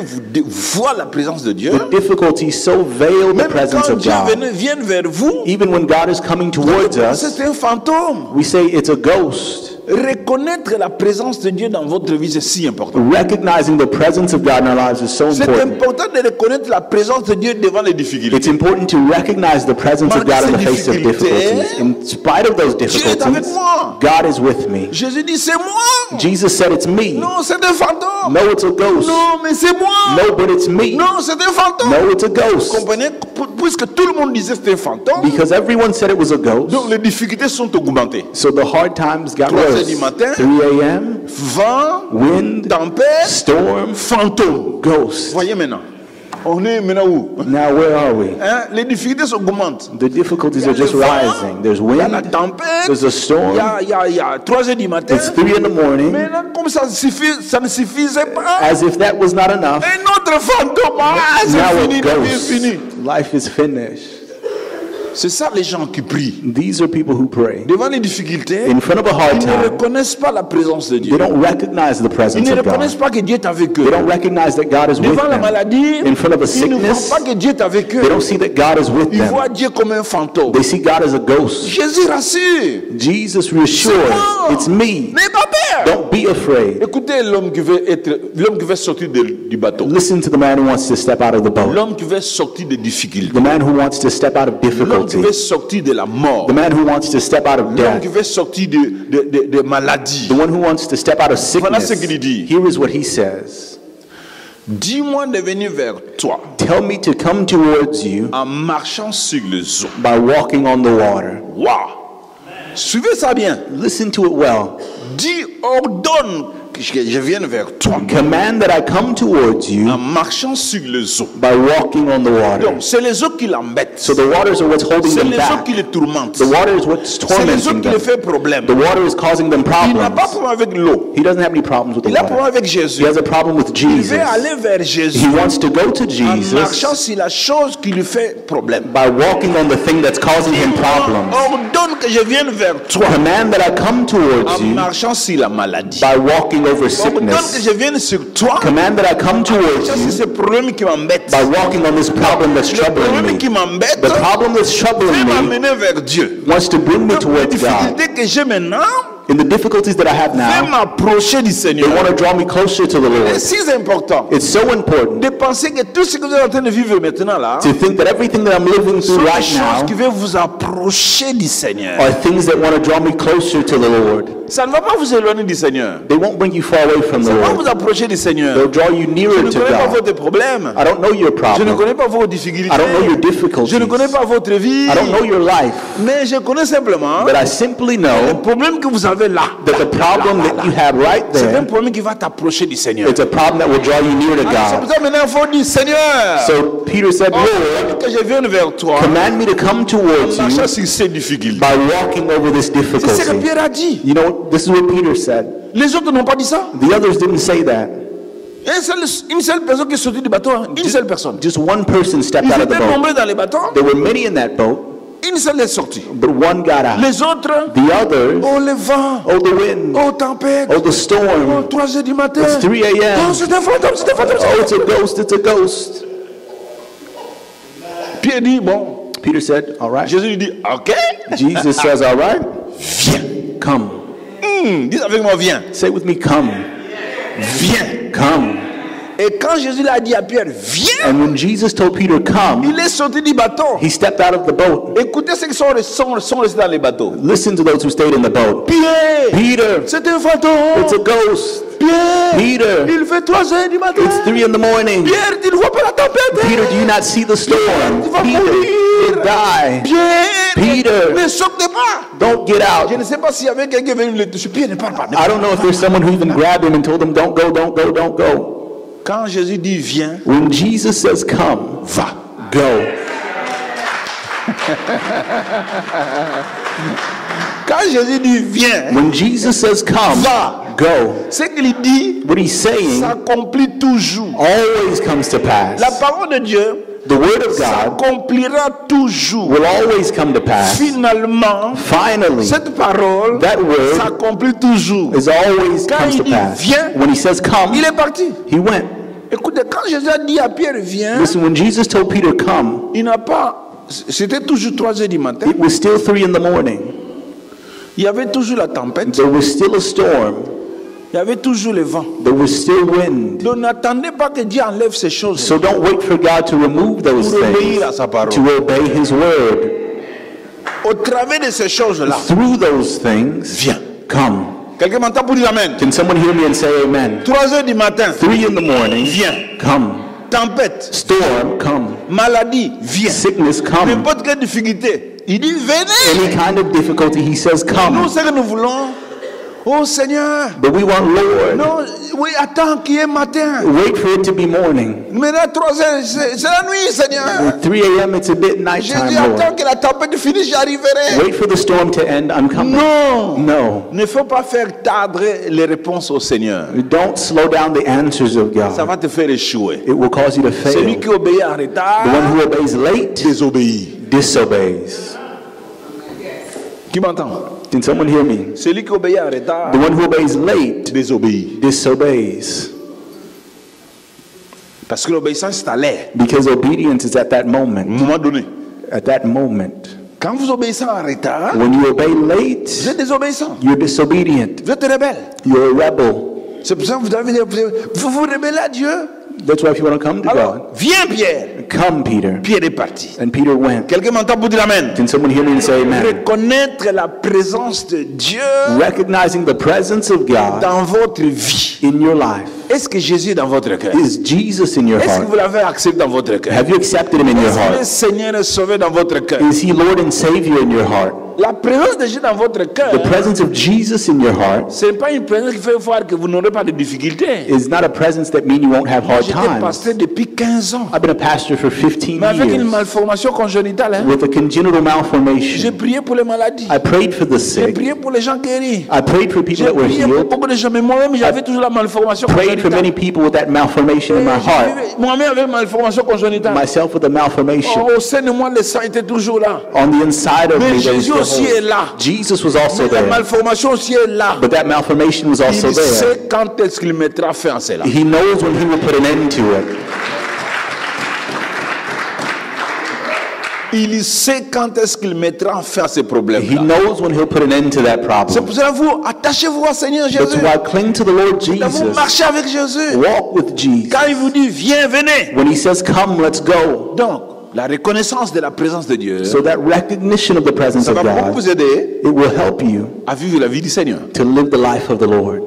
voit la présence de Dieu. The difficulties so veil the Même presence quand of Dieu God. vient vers vous, Even when God is coming towards us, c'est un fantôme. we say it's a ghost. Reconnaître la présence de Dieu dans votre vie, c'est si important. Recognizing the presence of God in our lives is so C'est important. important de reconnaître la présence de Dieu devant les difficultés. It's important to recognize the presence of God in the face of difficulties. In spite of those Dieu est avec difficulties, moi. God is with me. Jésus dit, c'est moi. Jesus said it's me. Non, c'est un fantôme. No, it's a ghost. Non, mais c'est moi. No, but it's me. Non, c'est un fantôme. No, it's a Vous ghost. comprenez? Puisque tout le monde disait que c'était un fantôme, Because everyone said it was a ghost, donc les difficultés sont augmentées. so the hard times got 3 heures worse. du matin, 3 a.m., vent, wind, tempête, storm, fantôme. ghost. Voyez maintenant. On est maintenant où? Now where are we? Hein? Les difficultés s'augmentent. The difficulties Il y a are just le vent, rising. There's Il y a la wind, tempête. there's a storm. Il y a 3 heures du matin. It's 3 in the morning. Maintenant, comme ça ne suffisait pas. As if that was not enough, Un autre fantôme. Ah, now c'est a fini, la vie est finie. ghost. Life is finished. C'est ça les gens qui prient. These are people who pray. Devant les difficultés, In front of a hard ils ne time, reconnaissent pas la présence de Dieu. they don't recognize the Ils presence ne of reconnaissent God. pas que Dieu est avec eux. They don't recognize that God is with Devant la them. maladie, In front of a ils ne voient sickness, pas que Dieu est avec eux. they don't see that God is with Ils them. voient Dieu comme un fantôme. They see God as a ghost. Jésus rassure. Jesus reassures, moi. it's me. N'aie pas peur. Don't be afraid. Écoutez l'homme qui veut sortir du bateau. Listen to the man who wants to step out of the boat. L'homme qui veut sortir des difficultés. The man who wants to step out of L'homme qui difficulty. veut sortir de la mort. The man who wants to step out of L'homme death. qui veut sortir de maladies. The one who wants to step out of Voilà sickness. ce qu'il dit. Here is what he says. Dis-moi de venir vers toi Tell me to come towards you en marchant sur les eaux. by walking on the water. Waouh! Suivez ça bien. Listen to it well. Dis, ordonne que je vienne vers toi Command that I come towards you en marchant sur les eaux. by walking on the water. Donc, c'est les eaux qui l'embêtent. So the waters are what's holding C'est them les eaux back. qui les tourmentent. The water is what's C'est les eaux tormenting qui les them. fait problème. The water is causing them Il n'a pas problems. problème avec l'eau. He doesn't have any problems with the Il a problème water. avec Jésus. He has a problem with Il Jesus. veut aller vers Jésus He wants to go to en Jesus marchant sur la chose qui lui fait problème. by walking on the thing that's causing him problems. Ordonne que je vienne vers toi Command that I come towards en you marchant sur la maladie. by walking over Ordonne que sickness. je vienne sur toi Command that I come towards sur you ce problème qui m'embête. by walking on this problem that's Le troubling problème me. qui m'embête The problem that's veut troubling me m'amener vers Dieu. wants to bring me Les towards God. difficultés que j'ai maintenant In the difficulties that I have veut now, m'approcher du they Seigneur. want to draw me closer to the Lord. C'est si important It's so important de penser que tout ce que vous êtes en train de vivre maintenant là to think that everything that I'm living sont through des right choses now qui veulent vous approcher du Seigneur. are things that want to draw me closer to the Lord. Ça ne va pas vous éloigner du Seigneur. They won't bring you far away from the Ça va Lord. vous approcher du Seigneur. They'll draw you Je nearer ne to connais pas God. votre problème. I don't know your Je ne problem. connais pas vos difficultés. I don't know your difficulties. Je ne connais pas votre vie. I don't know your life. Mais je connais simplement But I simply le know problème que vous avez là. that the problem that you have right C'est un there, problème qui va t'approcher du Seigneur. it's a problem that will draw you near to C'est pour God. ça maintenant il faut dire Seigneur, So Peter said, Lord, ordonne que je vienne vers toi command me to come towards en marchant you sur ces difficultés. by walking over this C'est ce que difficulty. Pierre a dit. You know, this is what Peter said. Les autres n'ont pas dit ça. The others didn't say that. Une seule personne qui est sortie du bateau. Hein. Une seule personne. Just one person stepped Ils out of the étaient boat. nombreux dans les bateaux. There were many in that boat, Une seule est sortie. but one got out. Les autres, The others, oh le vent, oh the wind, oh tempête, oh the oh storm, 3 heures du matin. it's 3 a.m. Oh c'est un fantôme, c'est un fantôme. Oh, it's a ghost, it's a ghost. Pierre dit, bon, Peter said, all right. Jésus lui dit, ok, Jesus says, all right, viens. come. Dis avec moi, viens. Say with me, come. Viens. Come. Et quand Jésus l'a dit à Pierre, viens, And when Jesus told Peter, come, il est sorti du bateau. he stepped out of the boat. Écoutez ceux qui sont restés dans les bateaux. Listen to those who stayed in the boat. Pierre, Peter, c'est un fantôme. it's a ghost. Pierre, Peter, il fait 3 heures du matin. it's 3 in the morning. Pierre, tu ne vois pas la tempête. Peter, do you not see the storm? tu vas Peter, mourir. you'll die. Pierre, Peter. ne sautez pas. Don't get Je out. ne sais pas s'il y avait quelqu'un venu le toucher. Pierre, ne parle pas. I don't know if there's someone who even grabbed him and told him, don't go, don't go, don't go. Quand Jésus dit viens, When Jesus says come, va. go. Quand Jésus dit viens, When Jesus says come, va. go. Ce qu'il dit What he's saying s'accomplit toujours. always comes to pass. La parole de Dieu The word of God s'accomplira toujours. will always come to pass. Finalement, Finally, cette parole that word s'accomplit toujours. is always Quand comes il to dit pass. viens, When he says come, il est parti. he went. Écoutez, quand Jésus a dit à Pierre viens, Listen, when Jesus told Peter come, il n'a pas. C'était toujours 3 heures du matin. it was still 3 in the morning. Il y avait toujours la tempête. There was still a storm. Il y avait toujours le vent. There was still wind. Donc n'attendez pas que Dieu enlève ces choses So don't wait for God to remove those pour obéir à things, sa parole. to obey his word. Au travers de ces choses-là, Through those things, viens. come. Quelqu'un m'entend pour dire Amen. Can someone hear me and say amen? 3 heures du matin, 3 in the morning, viens. come. Tempête, Storm, come. maladie, viens. Sickness, come. N'importe quelle difficulté, il dit venez. Any kind of difficulty, he says Nous, come. ce que nous voulons, oh Seigneur, But we want Lord. non, oui, attends qu'il y ait matin. Wait for it to be morning. Maintenant, 3 heures, c'est la nuit, Seigneur. At 3 a.m. it's a bit nighttime, Jésus attend Lord. que la tempête finisse, j'y arriverai. Wait for the storm to end, I'm coming. Non. No. Ne faut pas faire tardre les réponses au Seigneur. Don't slow down the answers of Ça God. va te faire échouer. It will cause you to Celui fail. qui obéit en The one retard who obeys late désobéit. disobeys. Qui m'entend? Can someone hear me? Celui qui obéit en retard The one who obeys late désobéit. disobeys. Parce que l'obéissance c'est à l'air. Because obedience is at that À un moment. moment donné. At that moment. Quand vous obéissez en retard, When you obey late, vous êtes désobéissant. you're disobedient. Vous êtes rebelle. You're a rebel. C'est pour ça que vous vous rebellez à Dieu. That's why if you want to come to Alors, God, viens Pierre. come Peter. Pierre est parti. And Peter went. Quelqu'un m'entend pour dire amen. Can someone hear me and say amen? Reconnaître la présence de Dieu Recognizing the presence of God dans votre vie. in your life. Est-ce que Jésus est dans votre cœur? Is Jesus in your Est-ce que heart? vous l'avez accepté dans votre cœur? Have you accepted him in your Est-ce que le heart? Seigneur est sauvé dans votre cœur? Is he Lord and Savior in your heart? La présence de Jésus dans votre cœur, The presence of Jesus in your heart ce n'est pas une présence qui fait voir que vous n'aurez pas de difficultés. is not a presence that means you won't have hard J'étais times. pasteur depuis 15 ans. I've been a pastor for 15 Mais avec une years malformation congénitale, hein. with a congenital J'ai malformation. prié pour les maladies. I prayed for the J'ai sick. prié pour les gens guéris. I prayed for people J'ai that were prié pour healed. beaucoup de gens, mais moi-même j'avais toujours la malformation Prayed for many congénitale. people with that malformation in my heart. Moi-même avec malformation congénitale. Myself with a malformation. Au sein de moi, le sang était toujours là. On the inside of Mais me, there was Jésus the aussi est whole. là. Jesus was also Mais la there. malformation aussi est là. But that malformation was also Il there. sait quand est-ce qu'il mettra fin à cela. He knows when he will put an end to it. Il sait quand est-ce qu'il mettra fin à ces He problèmes-là. knows when he'll put an end to that C'est problem. pour cela que vous attachez-vous au Seigneur That's Jésus. why cling to the Lord Vous Jesus. marchez avec Jésus. Walk with Jesus. Quand il vous dit viens, venez. When he says come, let's go. Donc, la reconnaissance de la présence de Dieu, So that recognition of the presence ça of va beaucoup God, vous aider it will help you à vivre la vie du Seigneur. to live the life of the Lord.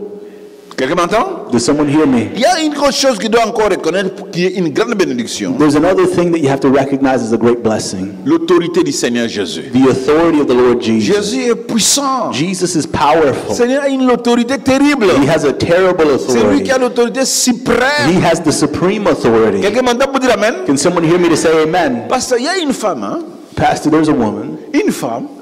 Quelqu'un m'entend? Does someone hear me? Il y a une autre chose qu'il doit encore reconnaître qui est une grande bénédiction. There's another thing that you have to recognize as a great blessing. L'autorité du Seigneur Jésus. The authority of the Lord Jesus. Jésus est puissant. Jesus is Le powerful. Seigneur a une autorité terrible. He has a terrible C'est lui authority. qui a l'autorité He suprême. has the supreme authority. Quelqu'un m'entend pour dire amen? Can someone hear me to say amen? Parce qu'il y a une femme, hein, Pastor, there's a woman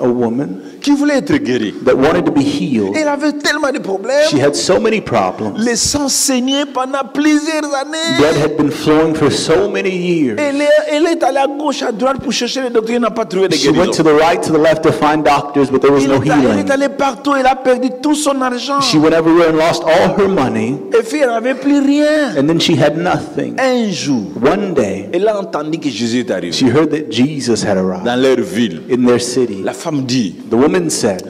a woman qui voulait être guérie. that wanted to be healed. Elle avait tellement de problèmes. She had so many problems. Le sang saignait pendant plusieurs années. Blood had been flowing for so many years. Elle est allée à gauche, à droite pour chercher les docteurs. Elle n'a pas trouvé de She went guérison. to the right, to the left to find doctors, but there was no Elle healing. est allée partout. Elle a perdu tout son argent. She went everywhere and lost all her money, Et puis elle n'avait plus rien. and then she had nothing. Un jour, One day, elle a entendu que Jésus est arrivé she heard that Jesus had arrived dans leur ville. in their city. La femme dit, The woman said,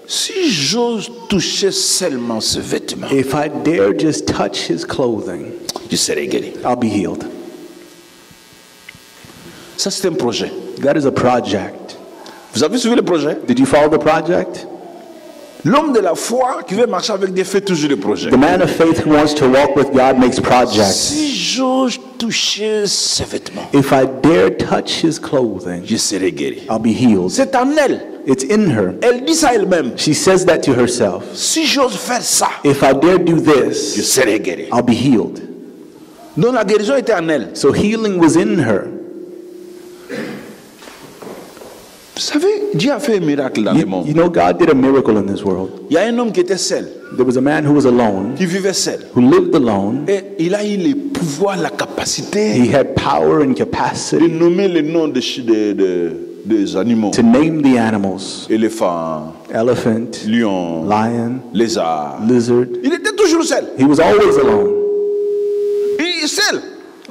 si j'ose toucher seulement ce vêtement, if I dare just touch his clothing, je serai guéri. I'll be healed. Ça, c'est un projet. That is a project. Vous avez suivi le projet? Did you follow the project? L'homme de la foi qui veut marcher avec Dieu fait toujours le projet. The man of faith who wants to walk with God makes projects. Si j'ose toucher ce vêtement, If I dare touch his clothing, je serai guéri. I'll be healed. C'est en elle. It's in her. Elle dit ça elle-même. She says that to herself. Si j'ose faire ça, If I dare do je this, serai guéri. I'll be healed. Donc la guérison était en elle. So healing was in her. Vous savez, Dieu a fait un miracle dans le You monde. know, God did a miracle in this world. Il y a un homme qui était seul, There was a man who was alone, qui vivait seul. who lived alone. Et il a eu le pouvoir, la capacité He had power and de capacity nommer les noms des animaux. to name the animals: Éléphant, elephant, lion, lion, lézard. lizard. Il était toujours seul. He was always alone, Il est seul,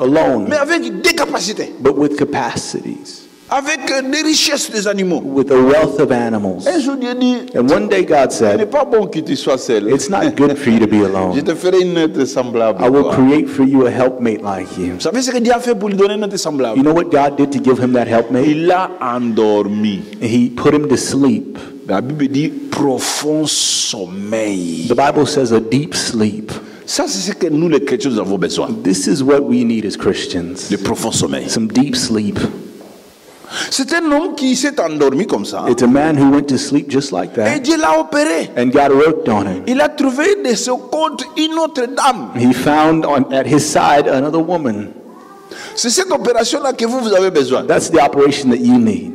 alone, mais avec des capacités, but with capacities, avec des richesses des animaux. with a wealth of animals. Un jour, Dieu dit, And one day God ce n'est said, pas bon que tu sois seul. it's not good for you to be Je alone. te ferai une autre semblable. I will Vous create for you a helpmate like you. savez ce que Dieu a fait pour lui donner une autre You semblable? know what God did to give him that helpmate? Il l'a endormi. He put him to sleep. La Bible dit profond sommeil. The Bible says a deep sleep. Ça, c'est ce que nous, les chrétiens, nous avons besoin. This is what we need as Christians. Le profond sommeil. Some deep sleep. C'est un homme qui s'est endormi comme ça. It's a man who went to sleep just like Et that. Dieu l'a opéré. And God worked on him. Il a trouvé de ce côté une autre dame. He found at his side another woman. C'est cette opération-là que vous avez besoin. That's the operation that you need.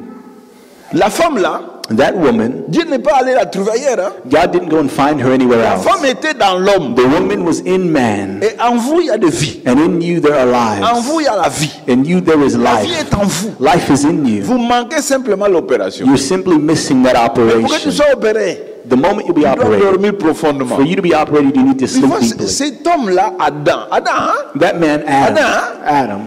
La femme là, That woman, Dieu n'est pas allé la trouver ailleurs. Hein. God didn't go and find her anywhere La else. femme était dans l'homme. The woman was in man. Et en vous, il y a de vie. And in you there are En lives. vous, il y a la vie. In you there is La vie life. est en vous. Life is in you. Vous manquez simplement l'opération. You're simply missing that Pour que tu operation. sois opéré, The moment you'll be tu dois operated, dormir profondément. for you to be operated, you need to Tu sleep vois, deeply. cet homme-là, Adam, hein, That man, Adam,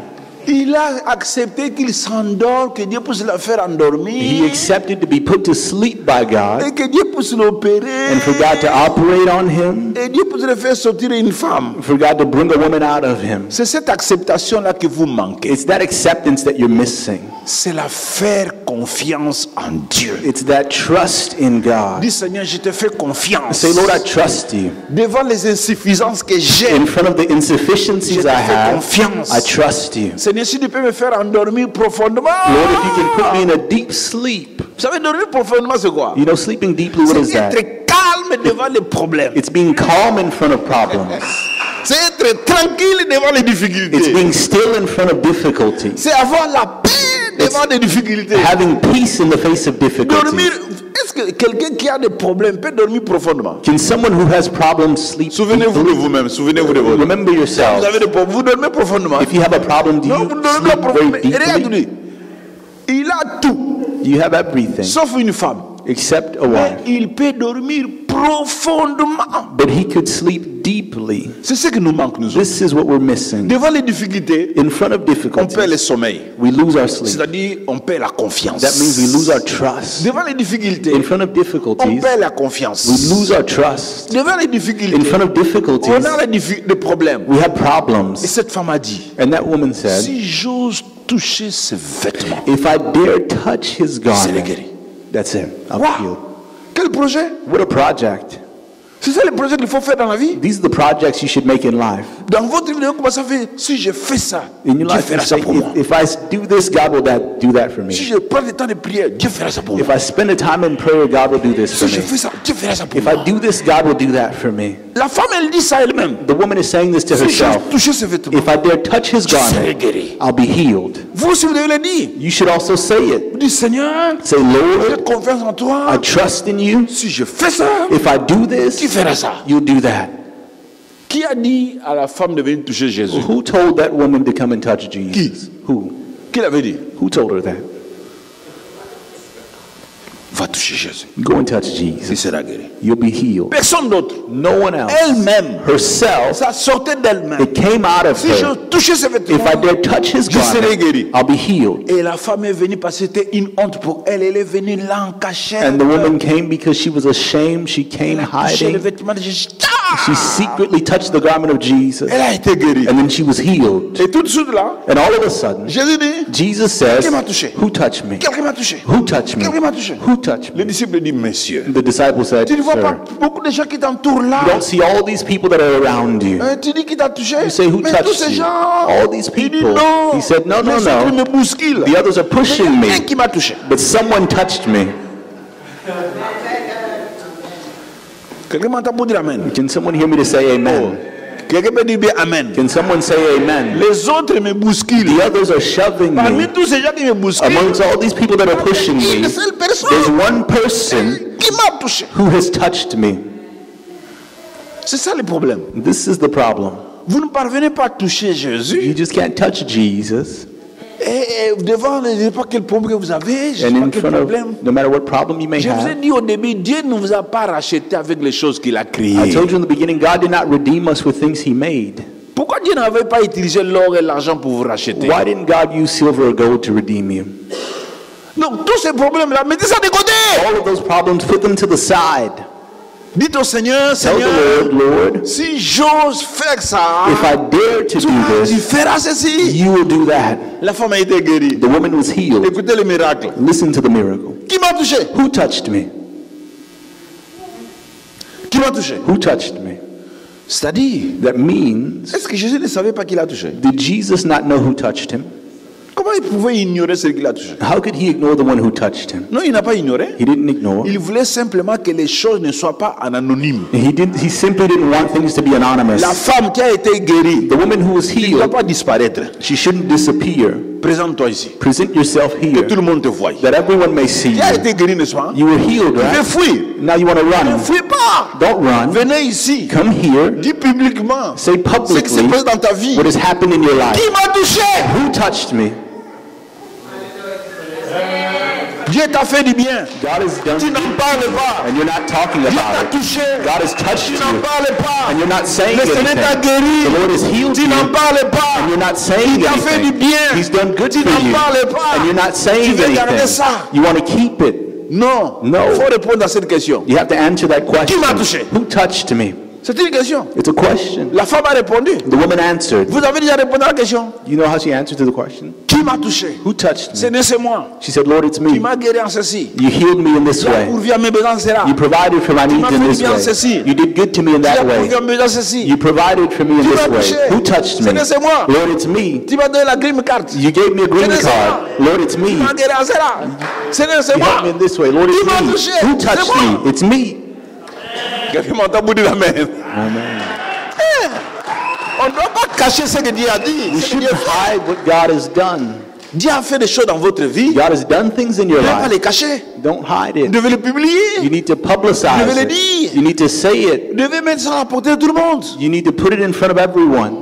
il a accepté qu'il s'endort, que Dieu puisse le faire he endormir, accepted to be put to sleep by God et que Dieu puisse l'opérer, and for God to operate on him, et Dieu puisse le faire sortir une femme. for God to bring a woman out of him. C'est cette acceptation-là que vous manquez. It's that acceptance that you're missing. C'est la faire confiance en Dieu. It's that trust in God. Dis Seigneur, je te fais confiance. Say, Lord, I trust you. Devant les insuffisances que j'ai, In front of the insufficiencies Je te I fais have, confiance. I trust you. Seigneur, si tu peux me faire endormir profondément. Lord, if you can put me in a deep sleep. Vous savez, dormir profondément, c'est quoi? You know, sleeping deeply, what is C'est that? être calme devant les problèmes. It's being calm in front of problems. C'est être tranquille devant les It's difficultés. being still in front of difficulties. C'est avoir la paix devant les difficultés. Having peace in the face of difficulties. Dormir. Est-ce que quelqu'un qui a des problèmes peut dormir profondément? Can someone who has problems sleep Souvenez-vous de deeply? vous-même. Souvenez-vous de vous. Remember Vous yourself. avez des problèmes. Vous dormez profondément. If you have a problem, do Non, you vous dormez sleep profondément. very Et regarde, deeply? il a tout, You have everything sauf une femme. except a Mais wife. il peut dormir profondément. But he could sleep deeply. C'est ce qui nous manque, nous autres. This is what we're missing. Devant les difficultés, In front of on perd le difficulties, sommeil. we lose our sleep. C'est-à-dire, on perd la confiance. That means we lose our trust. Devant les difficultés, In front of on difficulties, perd la confiance. we lose our trust. Devant les In difficultés, front of on difficulties, a des problèmes. we have Et problems. cette femme a dit, And that woman said, si j'ose toucher ses vêtements, if I dare touch his garment, guéri. that's it. I'm Wow. healed. Quel projet? What a project. C'est ça le projet qu'il faut faire dans la vie. These are the projects you should make in life. Dans votre vie, vous commencez à faire, si je fais ça, In Dieu your life, you fera ça say, pour moi. if I do this, God will do that for Si me. je prends le temps de prière, Dieu fera ça pour If moi. I spend the time in prayer, God will do this for Si je me. fais ça, Dieu fera ça pour If moi. I do this, God will do that for me. La femme, elle dit ça elle-même. The woman is saying this to Si je herself. touche ses vêtements, If I dare touch his je serai garment, guéri. I'll be healed. Vous aussi, vous devez le dire. You should also say it. Vous dites, Seigneur, Say, j'ai Lord, confiance en I toi. trust in you. Si je fais ça, If I do qui this, fera ça? you'll do that. Qui a dit à la femme de venir toucher Jésus? Who told that woman to come and touch Jesus? Who? Qui l'avait dit? Who told her that? Va toucher Jésus. Go and touch Il Jesus. sera guéri. You'll be healed. Personne d'autre. No one else. Elle-même. Herself. Ça sortait d'elle-même. It came out of Si je her. touchais ses vêtements, If I dare touch his je serai garment, guéri. I'll be healed. Et la femme est venue parce que c'était une honte pour elle. Elle est venue là en cachette. And the woman came because she was ashamed. She came Elle a touché le hiding. vêtement de Jésus. She secretly touched the garment of Jesus. Elle a été guérie. And then she was healed. Et tout de suite là, And all of a sudden, Jésus dit, Jesus says, Qui m'a touché? who touched me? quelqu'un m'a touché. Who touched me? Quelqu'un m'a touché. Who touched Le me? disciple dit, Monsieur, The disciple said, tu ne vois pas Sir, beaucoup de gens qui t'entourent là. you don't see all these people that are around you. Tu dis qui t'a touché. You say, who Mais tous touched ces you? gens. All these Il dit people. non. He said, no, no, Les autres no. me bousculent. The others are pushing Mais il y a quelqu'un me. qui m'a touché. But someone touched me. Quelqu'un m'entend pour dire Amen. Can someone hear me to say amen? Quelqu'un peut dire bien Amen. Can someone say amen? Les autres me bousculent. The others are shoving Parmi me. tous ces gens qui me bousculent, Amongst all these people that are pushing il y a me, une seule there's personne one person qui m'a touché. who has touched me. C'est ça le problème. This is the problem. Vous ne parvenez pas à toucher Jésus. You just can't touch Jesus. Et devant, je ne sais pas quel problème que vous avez, je ne And sais pas in quel front problème. of, no matter what problem you may Je vous ai have, dit au début, Dieu ne vous a pas racheté avec les choses qu'il a I créées. told you in the beginning, God did not redeem us with things He made. Pourquoi Dieu n'avait pas utilisé l'or et l'argent pour vous racheter? Why didn't God use silver or gold to redeem you? Donc tous ces problèmes-là, mettez ça de côté. All of those problems, put them to the side. Dites au Seigneur, Tell Seigneur, the Lord, si j'ose faire ça, if I dare to do tu this, feras ceci. you will do that. La femme a été guérie. The woman was healed. Écoutez le miracle. Listen to the miracle. Qui m'a touché? Who touched me? Qui m'a touché? Who touched me? C'est-à-dire, That means, est-ce que Jésus ne savait pas qu'il a touché? did Jesus not know who touched him? Comment il pouvait ignorer celui qu'il a touché? How could he ignore the one who touched him? Non, il n'a pas ignoré. He didn't ignore. Il voulait simplement que les choses ne soient pas en anonyme. He simply didn't want things to be anonymous. La femme qui a été guérie The woman who was ne doit healed, pas disparaître. she shouldn't disappear. présente-toi ici. Present yourself Que here tout le monde te voie. that everyone may see Tu as you. été guéri, n'est-ce pas? You were healed, Tu veux right? fuir. Now you want to Ne run. fuis pas. Don't run. Venez ici. Come here. Dis publiquement Say ce qui se publicly passe dans ta vie. what has happened in your life. Qui m'a touché? Who touched me? Dieu t'a fait du bien. God has done Tu n'en parles pas. and you're not talking Dieu about t'a it. touché. God has touched Tu you n'en parles pas. and you're not saying Le Seigneur t'a anything. guéri. The Lord has healed Tu n'en you parles pas. and you're not saying Il t'a fait du anything. bien. He's done good Tu for n'en you parles pas. and you're not saying Tu veux garder anything. ça. You want to keep it. Non. No. Il faut répondre à cette question. You have to answer that question. m'a touché? Who touched me? C'est une question. It's a question. La femme a répondu. The woman answered. Vous avez déjà répondu à la question. You know how she answered to the question? Qui m'a touché? Who touched me? C'est moi. She said, Lord, it's Qui me. m'a guéri en ceci. You healed me in this Tu as way. pourvu à mes besoins, c'est là. You provided for my needs m'as in fait this du bien en ceci. way. You did good to me in Tu as that way. pourvu à mes besoins, ceci. You provided for me in Qui this m'a way. touché? Who touched me? C'est moi. Lord, it's me. Tu m'as donné la green card. You gave me a green C'est card. Lord, it's me. Qui m'a guéri en cela. C'est You moi. helped me in this way. Lord, Qui it's m'a me. touché? Who C'est touched moi. me? It's me. Quelqu'un m'entend vous dire amen. Amen. On ne doit pas cacher ce que Dieu a dit. We Ce que Dieu shouldn't a fait. hide what God has done. Dieu a fait des choses dans votre vie. God has done things in Ne your devez pas les life. cacher. Don't hide Vous it. devez les publier. You need to publicize Je vais le it. dire. You need to say it. Vous devez mettre ça à la portée de tout le monde. You need to put it in front of everyone.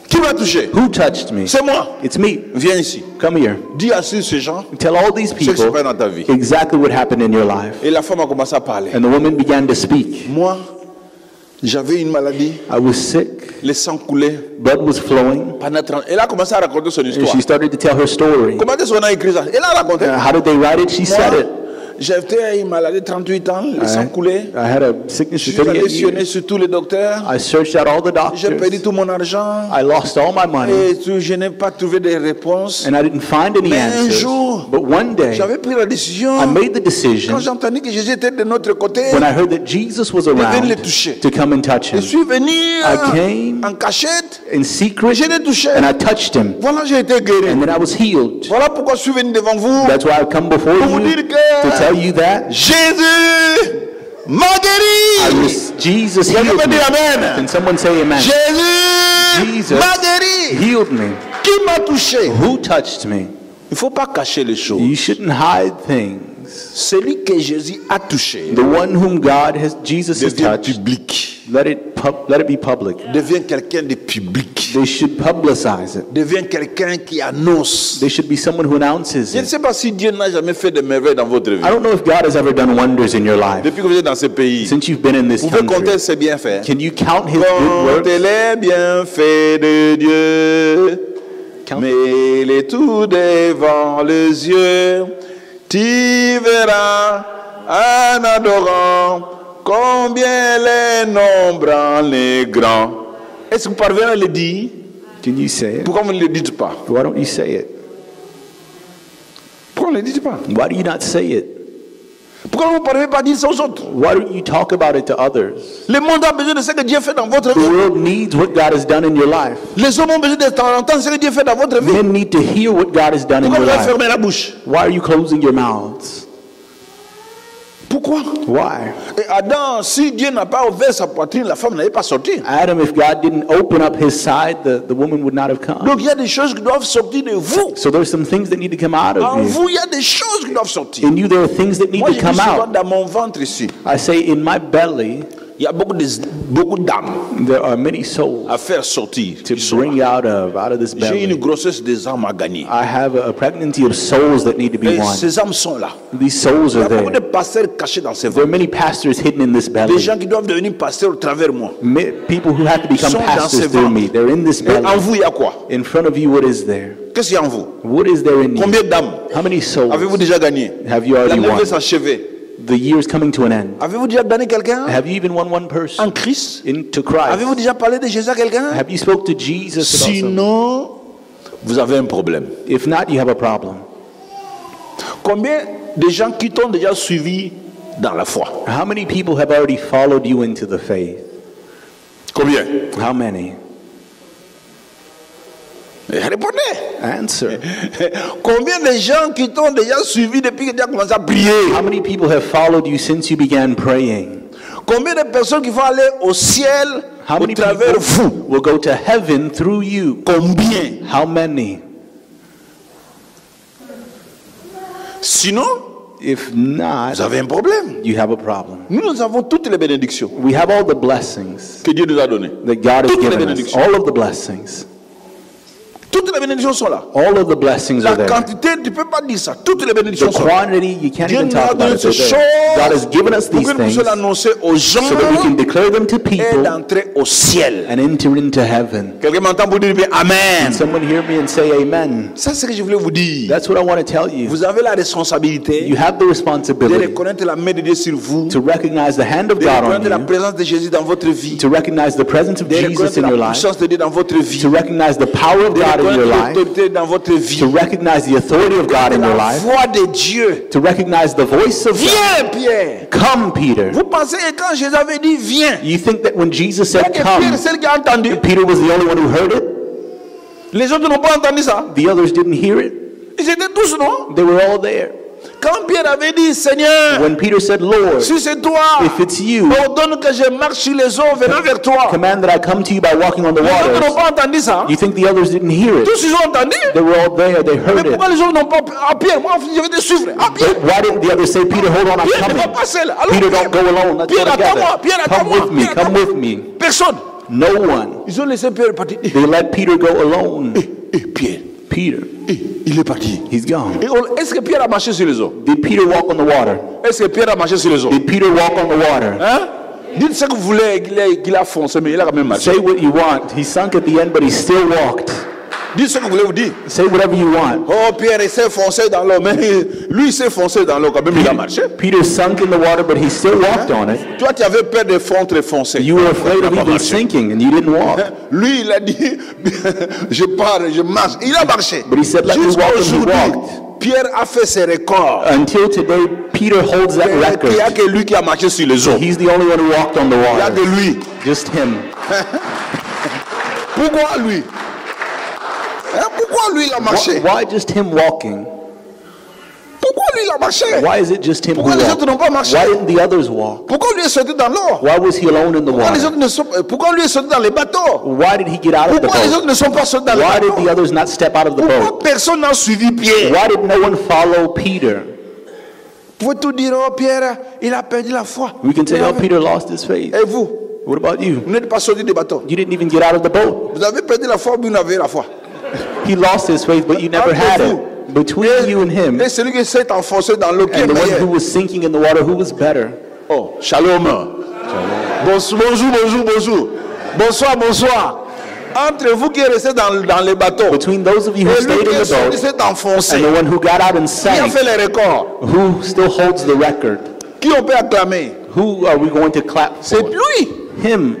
Qui m'a touché? Who touched me? C'est moi. It's me. Viens ici. Come here. Dis à ces gens Tell all these ce qui se people passe dans ta vie. exactly what happened in your life. Et la femme a commencé à parler. And the woman began to speak. Moi, j'avais une maladie. I was sick. Le sang coulait Blood was flowing. pendant 30 ans. Elle a commencé à raconter son And histoire. she started to tell her story. Comment est-ce qu'on a écrit ça? Elle a raconté. How did they write it? She said Moi, it. j'avais une maladie de 38 ans. Le sang coulait. I had a sickness Je for suis allé 38 sillonner years. sur tous les docteurs. I searched out all the J'ai perdu doctors. tout mon argent. I lost all my money. Et je n'ai pas trouvé de réponse. And I didn't find any Mais un answers. jour, But one day, j'avais pris la décision. I made the Quand decision j'ai entendu que Jésus était de notre côté, when I heard that Jesus was je venais le around toucher. to come and touch Je him. suis venu came en cachette. In secret, Je l'ai touché. and I touched him. Voilà, j'ai été guéri. And then I was healed. Voilà pourquoi je suis venu devant vous. That's why I've come before Pour vous you dire que to tell you that Jésus m'a guéri. Jesus Quelqu'un healed peut me. dire Amen. Can someone say amen? Jésus Jesus m'a guéri. healed me. Qui m'a touché? Who touched me? Il ne faut pas cacher les choses. You shouldn't hide things. Celui que Jésus a touché The one whom Jesus has devient touched, public. let it be public. Devient quelqu'un de public. They should publicize it. Devient quelqu'un qui annonce. They should be someone who announces Je ne it. sais pas si Dieu n'a jamais fait de merveilles dans votre vie. I don't know if God has ever done wonders in your life. Depuis que vous êtes dans ce pays, Since you've been in this vous pouvez compter country, ses bienfaits. can you count His good works? Comptez les bienfaits de Dieu. Count. Mais les tout devant les yeux, tu verras en adorant combien les nombres les grands. Est-ce que vous parvenez à le dire? Can you say it? Pourquoi vous ne le dites pas? Why don't you say it? Pourquoi vous ne le dites pas? Why do you not say it? Pourquoi vous ne parvenez pas à dire ça aux autres? Why don't you talk about it to others? Le monde a besoin de ce que Dieu fait dans votre The vie. world needs what God has done in your life. Les hommes ont besoin d'entendre ce que Dieu fait dans votre vie. Men need to hear what God has done in Pourquoi your vous avez life. fermé la bouche? Why are you closing your mouths? Pourquoi? Why? Et Adam, si Dieu n'a pas ouvert sa poitrine, la femme n'allait pas sortir. Adam, if God didn't open up his side, the woman would not have come. Donc il y a des choses qui doivent sortir de vous. So there's some things that need to come out En of you. vous, il y a des choses qui doivent sortir. In you, there are things that need Moi, to je dis come souvent out. dans mon ventre ici, I say, in my belly, il y a beaucoup d'âmes there are many souls à faire sortir. to qui sont bring là. out of this J'ai une belly. grossesse des âmes à gagner. I have a pregnancy of souls that need to be Et won. ces âmes sont là. These souls Il y are a beaucoup de there. pasteurs cachés dans ces There are ventres. many pastors hidden in this Des belly. gens qui doivent devenir pasteurs au travers de moi. People who have to become Sont dans ces pastors through me. ventres. They're in this Et en belly. vous, il y a quoi? In front of you, what is there? Qu'est-ce qu'il y a en vous? What is there in you? Combien d'âmes How many souls avez-vous déjà gagné? have you La already won? levée s'achevée. The year's coming to an end. Avez-vous déjà gagné quelqu'un Have you even won one person en Christ? into Avez-vous Christ? déjà parlé de Jésus à quelqu'un? Have you spoke to Jesus about something? Sinon, vous avez un problème. If not, you have a problem. Combien de gens qui t'ont déjà suivi dans la foi? How many people have already followed you into the faith? Combien? How many? Répondez. Answer. Combien de gens qui t'ont déjà suivi depuis que tu as commencé à prier? How many people have followed you since you began praying? Combien de personnes qui vont aller au ciel How au many travers people vous? will go to heaven through you? Combien? How many? Sinon, If not, vous avez un problème. you have a problem. Nous avons toutes les bénédictions We have all the blessings que Dieu nous a données. that God has Toutes les given us. bénédictions. All of the blessings. Toutes les bénédictions sont là. All of the blessings La are there. quantité, tu ne peux pas dire ça. Toutes les bénédictions The sont là. quantity, you can't Dieu even nous talk a about donné it. ces They're choses there. God has given us pour these que nous things puissions l'annoncer aux gens so that we can declare them to et people d'entrer au ciel. and enter into heaven. Quelqu'un m'entend pour dire bien Amen. Someone hear me and say amen. Ça, c'est ce que je voulais vous dire. That's what I want to tell you. Vous avez la responsabilité You have the de responsibility reconnaître la main de Dieu sur vous, to recognize the hand of de God on reconnaître la you, présence de Jésus dans votre vie, to recognize the presence of de Jesus reconnaître in your la life, puissance de Dieu dans votre vie, to recognize the power of de God in your reconnaître life, l'autorité dans votre vie, to recognize the authority of God in your la life, voix de Dieu. to recognize the voice of God. Viens, Pierre. Come, Peter. Vous pensez que quand Jésus avait dit viens, You think that when Jesus c'est said que Pierre come, est celui qui a entendu. Peter was the only one who heard it? Les autres n'ont pas entendu ça. The others didn't hear it? Ils étaient tous, non? They were all there. Quand Pierre avait dit Seigneur, When Peter said, Lord, si c'est toi, if it's you, ordonne que je marche sur les eaux venant vers toi. command that I come to you by walking on the Les autres n'ont waters. pas entendu ça. You think the others didn't hear it? Tous ils ont entendu. They were all there. They Mais heard it. pourquoi les autres n'ont pas... Ah Pierre, moi je vais te suivre. Ah Pierre, But why didn't the others say, Peter, hold on, I'm Pierre ne va coming? pas seul. Alors, Peter, don't go alone. Let's go Pierre, attends-moi. together. Pierre, Come attends-moi. with me. Pierre, Come attends-moi. with me. Personne. No one. Ils ont laissé Pierre partir. They let Peter go alone. Pierre, Peter, il est parti. he's gone. Est-ce que Pierre a marché sur les eaux? Did Peter walk on the water? Est-ce que Pierre a marché sur les eaux? Did Peter walk on the water? Hein? Dites ce que vous voulez qu'il a foncé, mais il a quand même marché. Say what you want. He sunk at the end, but he still walked. Dites ce que vous voulez vous dire. Say whatever you want. Oh, Pierre, il s'est foncé dans l'eau, mais lui, il s'est foncé dans l'eau, quand même, il a marché. Peter sunk in the water, but he still walked on it. Toi, tu avais peur de fondre et foncer. You were afraid Il a of pas even marché. sinking, and you didn't walk. Lui, il a dit, je pars, je marche. Il a marché. But he said, let me walk, and he Jusqu'aujourd'hui, walked. Pierre a fait ses records. Until today, Peter holds that Il n'y a record. que lui qui a marché sur les eaux. He's the only one who walked on the Il y a water. de lui. Just him. Pourquoi lui? Hein, pourquoi lui, il a marché? Why just him walking? Pourquoi lui, il a marché? Why is it just him who Pourquoi les autres n'ont walked? pas marché? Why didn't the others walk? Pourquoi lui est sorti dans l'eau? Why was he alone in the Pourquoi les water? autres ne sont, pourquoi lui est sorti dans les bateaux? Why did he get out of the Pourquoi les autres boat? ne sont pas sortis dans les Why did bateaux? the others not step out of the Pourquoi boat? personne n'a suivi Pierre? Why did no one follow Peter? Vous pouvez tout dire, oh Pierre, il a perdu la foi. We can say, oh, Peter lost his faith. Et vous, What about you? vous n'êtes pas sorti des bateaux. You didn't even get out of the boat. Vous avez perdu la foi, vous n'avez la foi. He lost his faith, but you never had it. Between you and him, Et celui qui s'est enfoncé dans l'eau qui est and the one who meilleur. was sinking in the water, who was better? Oh, shalom. Bonjour, bonjour, bonjour, bonjour. Bonsoir, bonsoir. Entre vous qui restez dans les bateaux, Between those of you who et lui stayed qui in est the sorti, boat s'est enfoncé, and the one who got out and qui a sank, fait les records, who still holds the record? qui on peut acclamer? Who are we going to clap C'est for? lui. Him.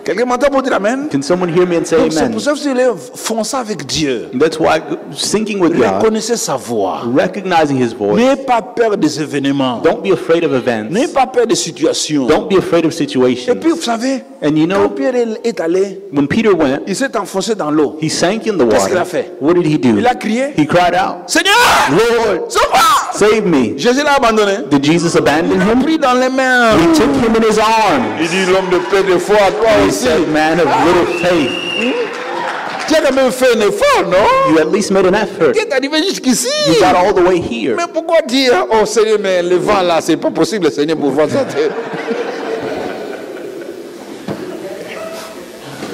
Quelqu'un m'entend pour dire Amen? Can someone hear me and say Donc c'est amen? pour ça que vous allez foncer avec Dieu. That's why sinking with God, Reconnaissez sa voix. recognizing His voice. N'ayez pas peur des événements. Don't be afraid of events. N'ayez pas peur des situations. Don't be afraid of Et situations. puis vous savez, And you quand know, Pierre est allé, when Peter went, il s'est enfoncé dans l'eau. he sank in the Qu'est-ce qu'il a water. fait? What did he do? Il a crié, He cried out, Seigneur, Lord, sauve-moi! save me. Jésus l'a abandonné. Did Jesus abandon Il a him? pris dans les mains. He took him in his arms. Il dit l'homme de peu de foi, toi He aussi. said, man of little faith, Tu as quand même fait un effort, non? you at least made an effort. Tu es arrivé jusqu'ici. You got all the way here. Mais pourquoi dire, oh Seigneur, mais le vent là, c'est pas possible, Seigneur, pour voir ça.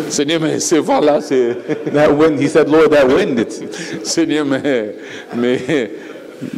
Seigneur, mais ce vent là, c'est. That wind, he said, Lord, that wind, Seigneur, mais.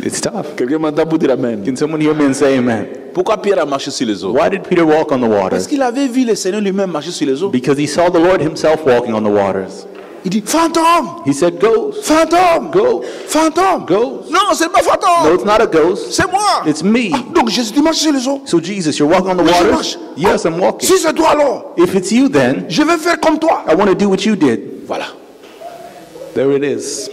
it's tough. Quelqu'un m'entend pour dire Amen. Can someone hear me and say amen? Pourquoi Pierre a marché sur les eaux? Why did Peter walk on the water? Parce qu'il avait vu le Seigneur lui-même marcher sur les eaux. Because he saw the Lord himself walking on the waters. Il dit, fantôme, He said, ghost, fantôme, ghost. fantôme. Ghost. Non, c'est pas No, fantôme. it's not a ghost. C'est moi. It's me. Donc Jésus, tu marches sur les eaux. So Jesus, you're walking on the Oui, je water? marche. Yes, I'm walking. Si c'est toi alors, If it's you, then je vais faire comme toi. I want to do what you did. Voilà. There it is.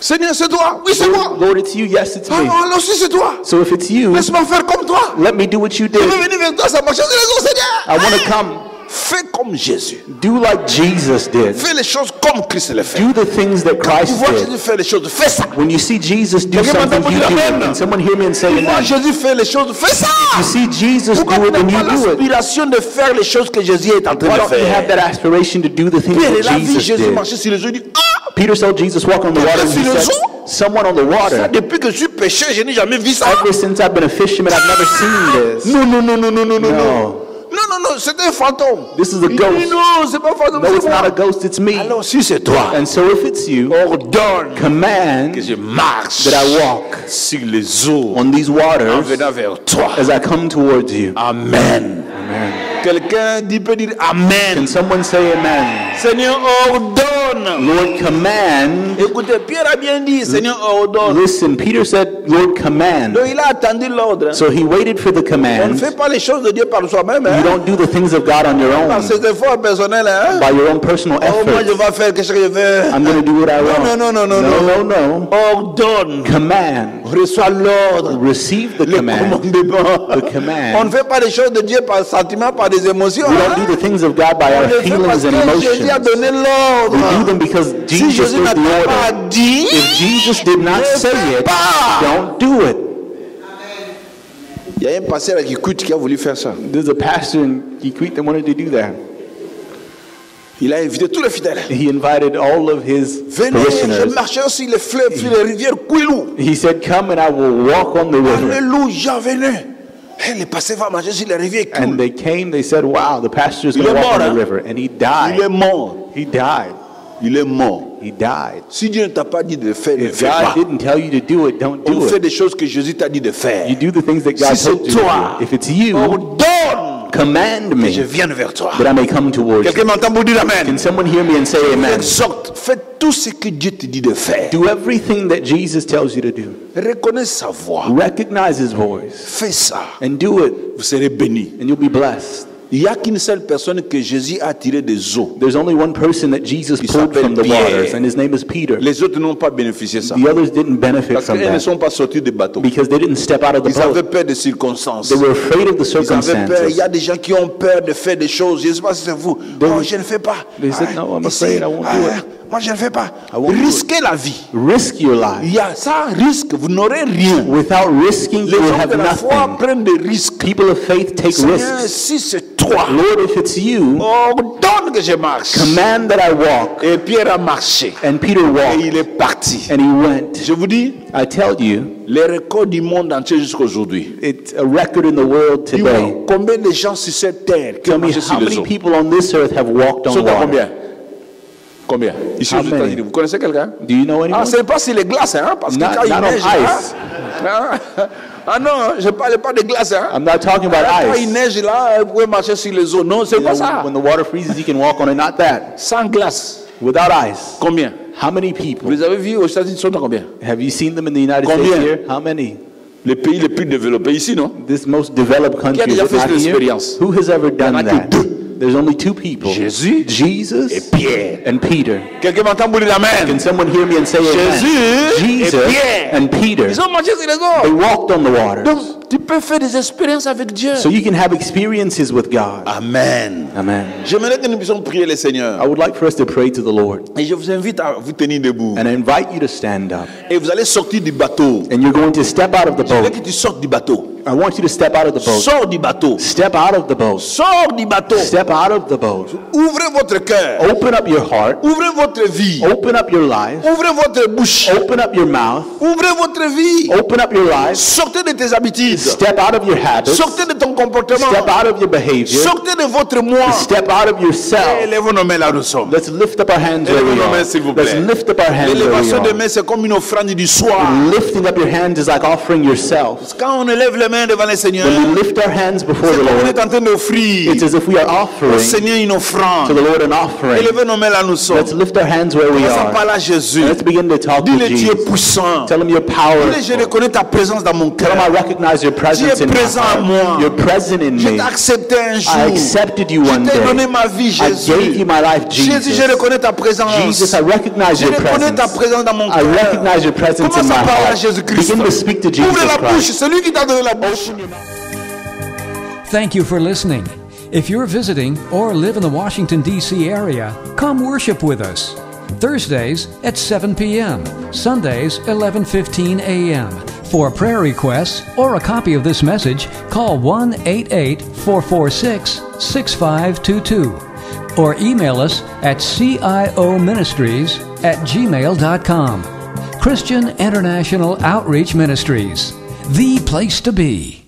Seigneur, c'est toi. Oui, c'est moi. Lord, it's you. Yes, it's Ah, me. alors si c'est toi, So if it's you, laisse-moi faire comme toi. let me do what you Je did. veux venir vers toi, ça marche sur les eaux, Seigneur. I want to come. Fais comme Jésus. Do like Jesus did. Fais les choses comme Christ les fait. Do the things that Tu Christ vois did. Jésus faire les choses, fais ça. When you see Jesus do Quelqu'un something, m'entend you dire do it. amen. Can someone hear me and say Tu vois amen? Jésus faire les choses, fais ça. You see Jesus Pourquoi do tu it, n'as then pas you do it. l'aspiration de faire les choses que Jésus est en train Why de don't you have faire? that aspiration to do the things Pierre, il that a vu Jesus Jésus did? marcher sur les eaux, il dit, ah, Peter saw Jesus walk on the water and he Quelqu'un said, sur someone on the Ça, water. depuis que je suis pêcheur, je n'ai jamais vu ça. Ever since I've been a fisherman, I've never seen this. Non, non, non, non, non, non, non. No. Non, non, non, c'est un fantôme. This is a Il dit, ghost. non, c'est pas un fantôme, No, c'est it's not a moi. ghost, it's me. Alors, si c'est toi, And so if it's you, ordonne command que je marche that I walk sur les eaux on these en waters venant vers toi. as I come towards you. Amen. Amen. Quelqu'un peut dire Amen. Can someone say amen? Seigneur, ordonne. Lord, command. Écoutez, Pierre a bien dit, Seigneur, ordonne. Listen, Peter said, Lord, command. Donc, il a attendu l'ordre. So he waited for the On ne command. fait pas les choses de Dieu par soi-même. You Hein? don't do the things of God on your Par own, ses efforts personnels. Hein? by your own personal Oh, moi, je effort. vais faire ce que je veux. I'm going to do what I Non, want. non, non, non, No, no, no. Ordonne. Command. Reçois l'ordre. Receive the Le command. commandement. The command. On ne fait pas les choses de Dieu par sentiment, par des émotions. We Hein? don't do the things of God by On our le fait parce feelings and que Jésus a emotions. donné We do l'ordre. them because Si Jesus Jésus gave n'a the pas order. dit, If Jesus did not ne say fais it, pas. don't do it. Il y a un pasteur qui écoute qui a voulu faire ça. There's a pastor in Kikwit that wanted to do that. Il a invité tous les fidèles. He invited all of his Venez, je parishioners. marcherai sur les fleuves, sur les rivières Kouilou. He said, come and I will walk on the river. Alléluia, venez. Hey, les pasteurs vont marcher sur les rivières And Kouilou. they came, they said, wow, the pastor's Il going to est walk mort, on hein? the river. And he Il est died. mort. He died. Il est mort. He died. Si Dieu ne t'a pas dit de le faire, ne le If fais pas. God didn't tell you to do it, don't On do fait it. des choses que Jésus t'a dit de faire. You do the things that God Si told c'est you to toi, do. If it's you, ordonne command que je me vienne vers toi. that I may come towards Quelqu'un you. m'entend pour dire Amen. Can someone hear me and say amen? Exhorte, fais tout ce que Dieu te dit de faire. Do everything that Jesus tells you to do. Reconnais sa voix. Recognize his voice Fais ça. and do it, Vous serez bénis. and you'll be blessed. Il n'y a qu'une seule personne que Jésus a tiré des eaux. There's only one person that Jesus Il pulled from the s'appelle Pierre. waters, and his name is Peter. Les autres n'ont pas bénéficié de ça. The others didn't benefit Parce from qu'ils ne that sont pas sortis des bateaux. because they didn't step out of the Ils avaient boat. peur des circonstances. They were afraid of the Ils avaient peur. Il y circumstances. a des gens qui ont peur de faire des choses. Je ne sais pas si c'est vous. Oh, je ne fais pas. They said, "No, I'm afraid. I won't do it." Moi, je ne fais pas. won't do it. Risquez la vie. Risk your life. Il y a ça, risque. Vous n'aurez rien. Without risking, Les you will gens have de la foi nothing. prennent des risques. People of faith take Seigneur, risks. si c'est toi, Lord, if it's you, ordonne que je marche. command that I walk. Et Pierre a marché. And Peter Et walked, il est parti. and he went. Je vous dis, I tell you, les records du monde entier jusqu'à aujourd'hui. it's a record in the world Dis-moi, today. combien de gens sur cette terre qui ont Tell me, marché sur how les many eaux? people on this earth have walked Ils on sont à combien? water? Combien? Ici How aux many? États-Unis. Vous connaissez quelqu'un? Do you know Ah, anyone? c'est pas sur les glaces, hein? Parce que Not- quand il not on neige, ice. ah non, je ne parle pas de glace, hein? I'm not talking about Quand il ice. neige là, vous pouvez marcher sur les eaux. Non, c'est You pas know, ça. when the water freezes, you can walk on it. Not that. Sans glace. Without ice. Combien? How many Vous people? les avez vus aux États-Unis, ils sont à combien? Have you seen them in the United Combien? States here? How many? Les pays les plus développés ici, non? This most developed country. déjà is fait not cette here? expérience? Who has ever en a done que that? deux. There's only two people. Jésus Jesus et Pierre. and Peter. Quelqu'un m'entend pour dire Amen? Can someone hear me and say Jésus amen? et Jesus Pierre. and Peter. Ils ont marché sur les They eaux. walked on the waters. Donc, tu peux faire des expériences avec Dieu. So you can have experiences with God. Amen. Amen. J'aimerais que nous puissions prier le Seigneur. I would like for us to pray to the Lord. Et je vous invite à vous tenir debout. And I invite you to stand up. Et vous allez sortir du bateau. And you're going to step out of the Je veux boat. que tu sortes du bateau. I want you to step out of the boat. Sors du bateau. Step out of the boat. Sors du bateau. Step out of the boat. Ouvrez votre cœur. Open up your heart. Ouvrez votre vie. Open up your life. Ouvrez votre bouche. Open up your mouth. Ouvrez votre vie. Open up your life. Sortez de tes habitudes. Step out of your habits. Sortez de ton comportement. Step out of your behavior. Sortez de votre moi. Step out of yourself. Élevons nos mains là où nous sommes. Let's lift up our hands where Élevons we nos are. mains, s'il vous plaît. Let's lift up our hands where we L'élévation des are. mains, c'est comme une offrande du soir. Lifting up your hands is like offering yourself. Quand on élève les mains devant le Seigneur, When we lift our hands before c'est the comme on Lord, est en train d'offrir it's as if we are au offering Seigneur une to offrande. the Lord an offering. Élevez nos mains là où nous sommes. Let's lift our hands where we Commençons are. par là, Jésus. Let's begin to talk to Dis-le, tu es Jesus. puissant. Tell him you're Dis-le, je powerful. reconnais ta présence dans mon Tell cœur. him I recognize your presence Tu es in my présent en moi. heart. You're present in Je me. t'ai accepté un jour. I accepted you Je one t'ai day. donné ma vie, I Jésus. gave you my life, Jésus, je Jesus. reconnais ta présence. Jesus, I recognize Je your reconnais ta presence. présence dans mon I cœur. recognize your presence in Commence my à parler à heart. Jésus-Christ. Begin to speak to Jesus Ouvre la bouche, Christ. c'est lui qui t'a donné la bouche. Thank you for listening. If you're visiting or live in the Washington, D.C. area, come worship with us. Thursdays at 7 p.m., Sundays 11:15 a.m. For prayer requests or a copy of this message, call 1-888-446-6522. or email us at cioministries@gmail.com. Christian International Outreach Ministries, the place to be.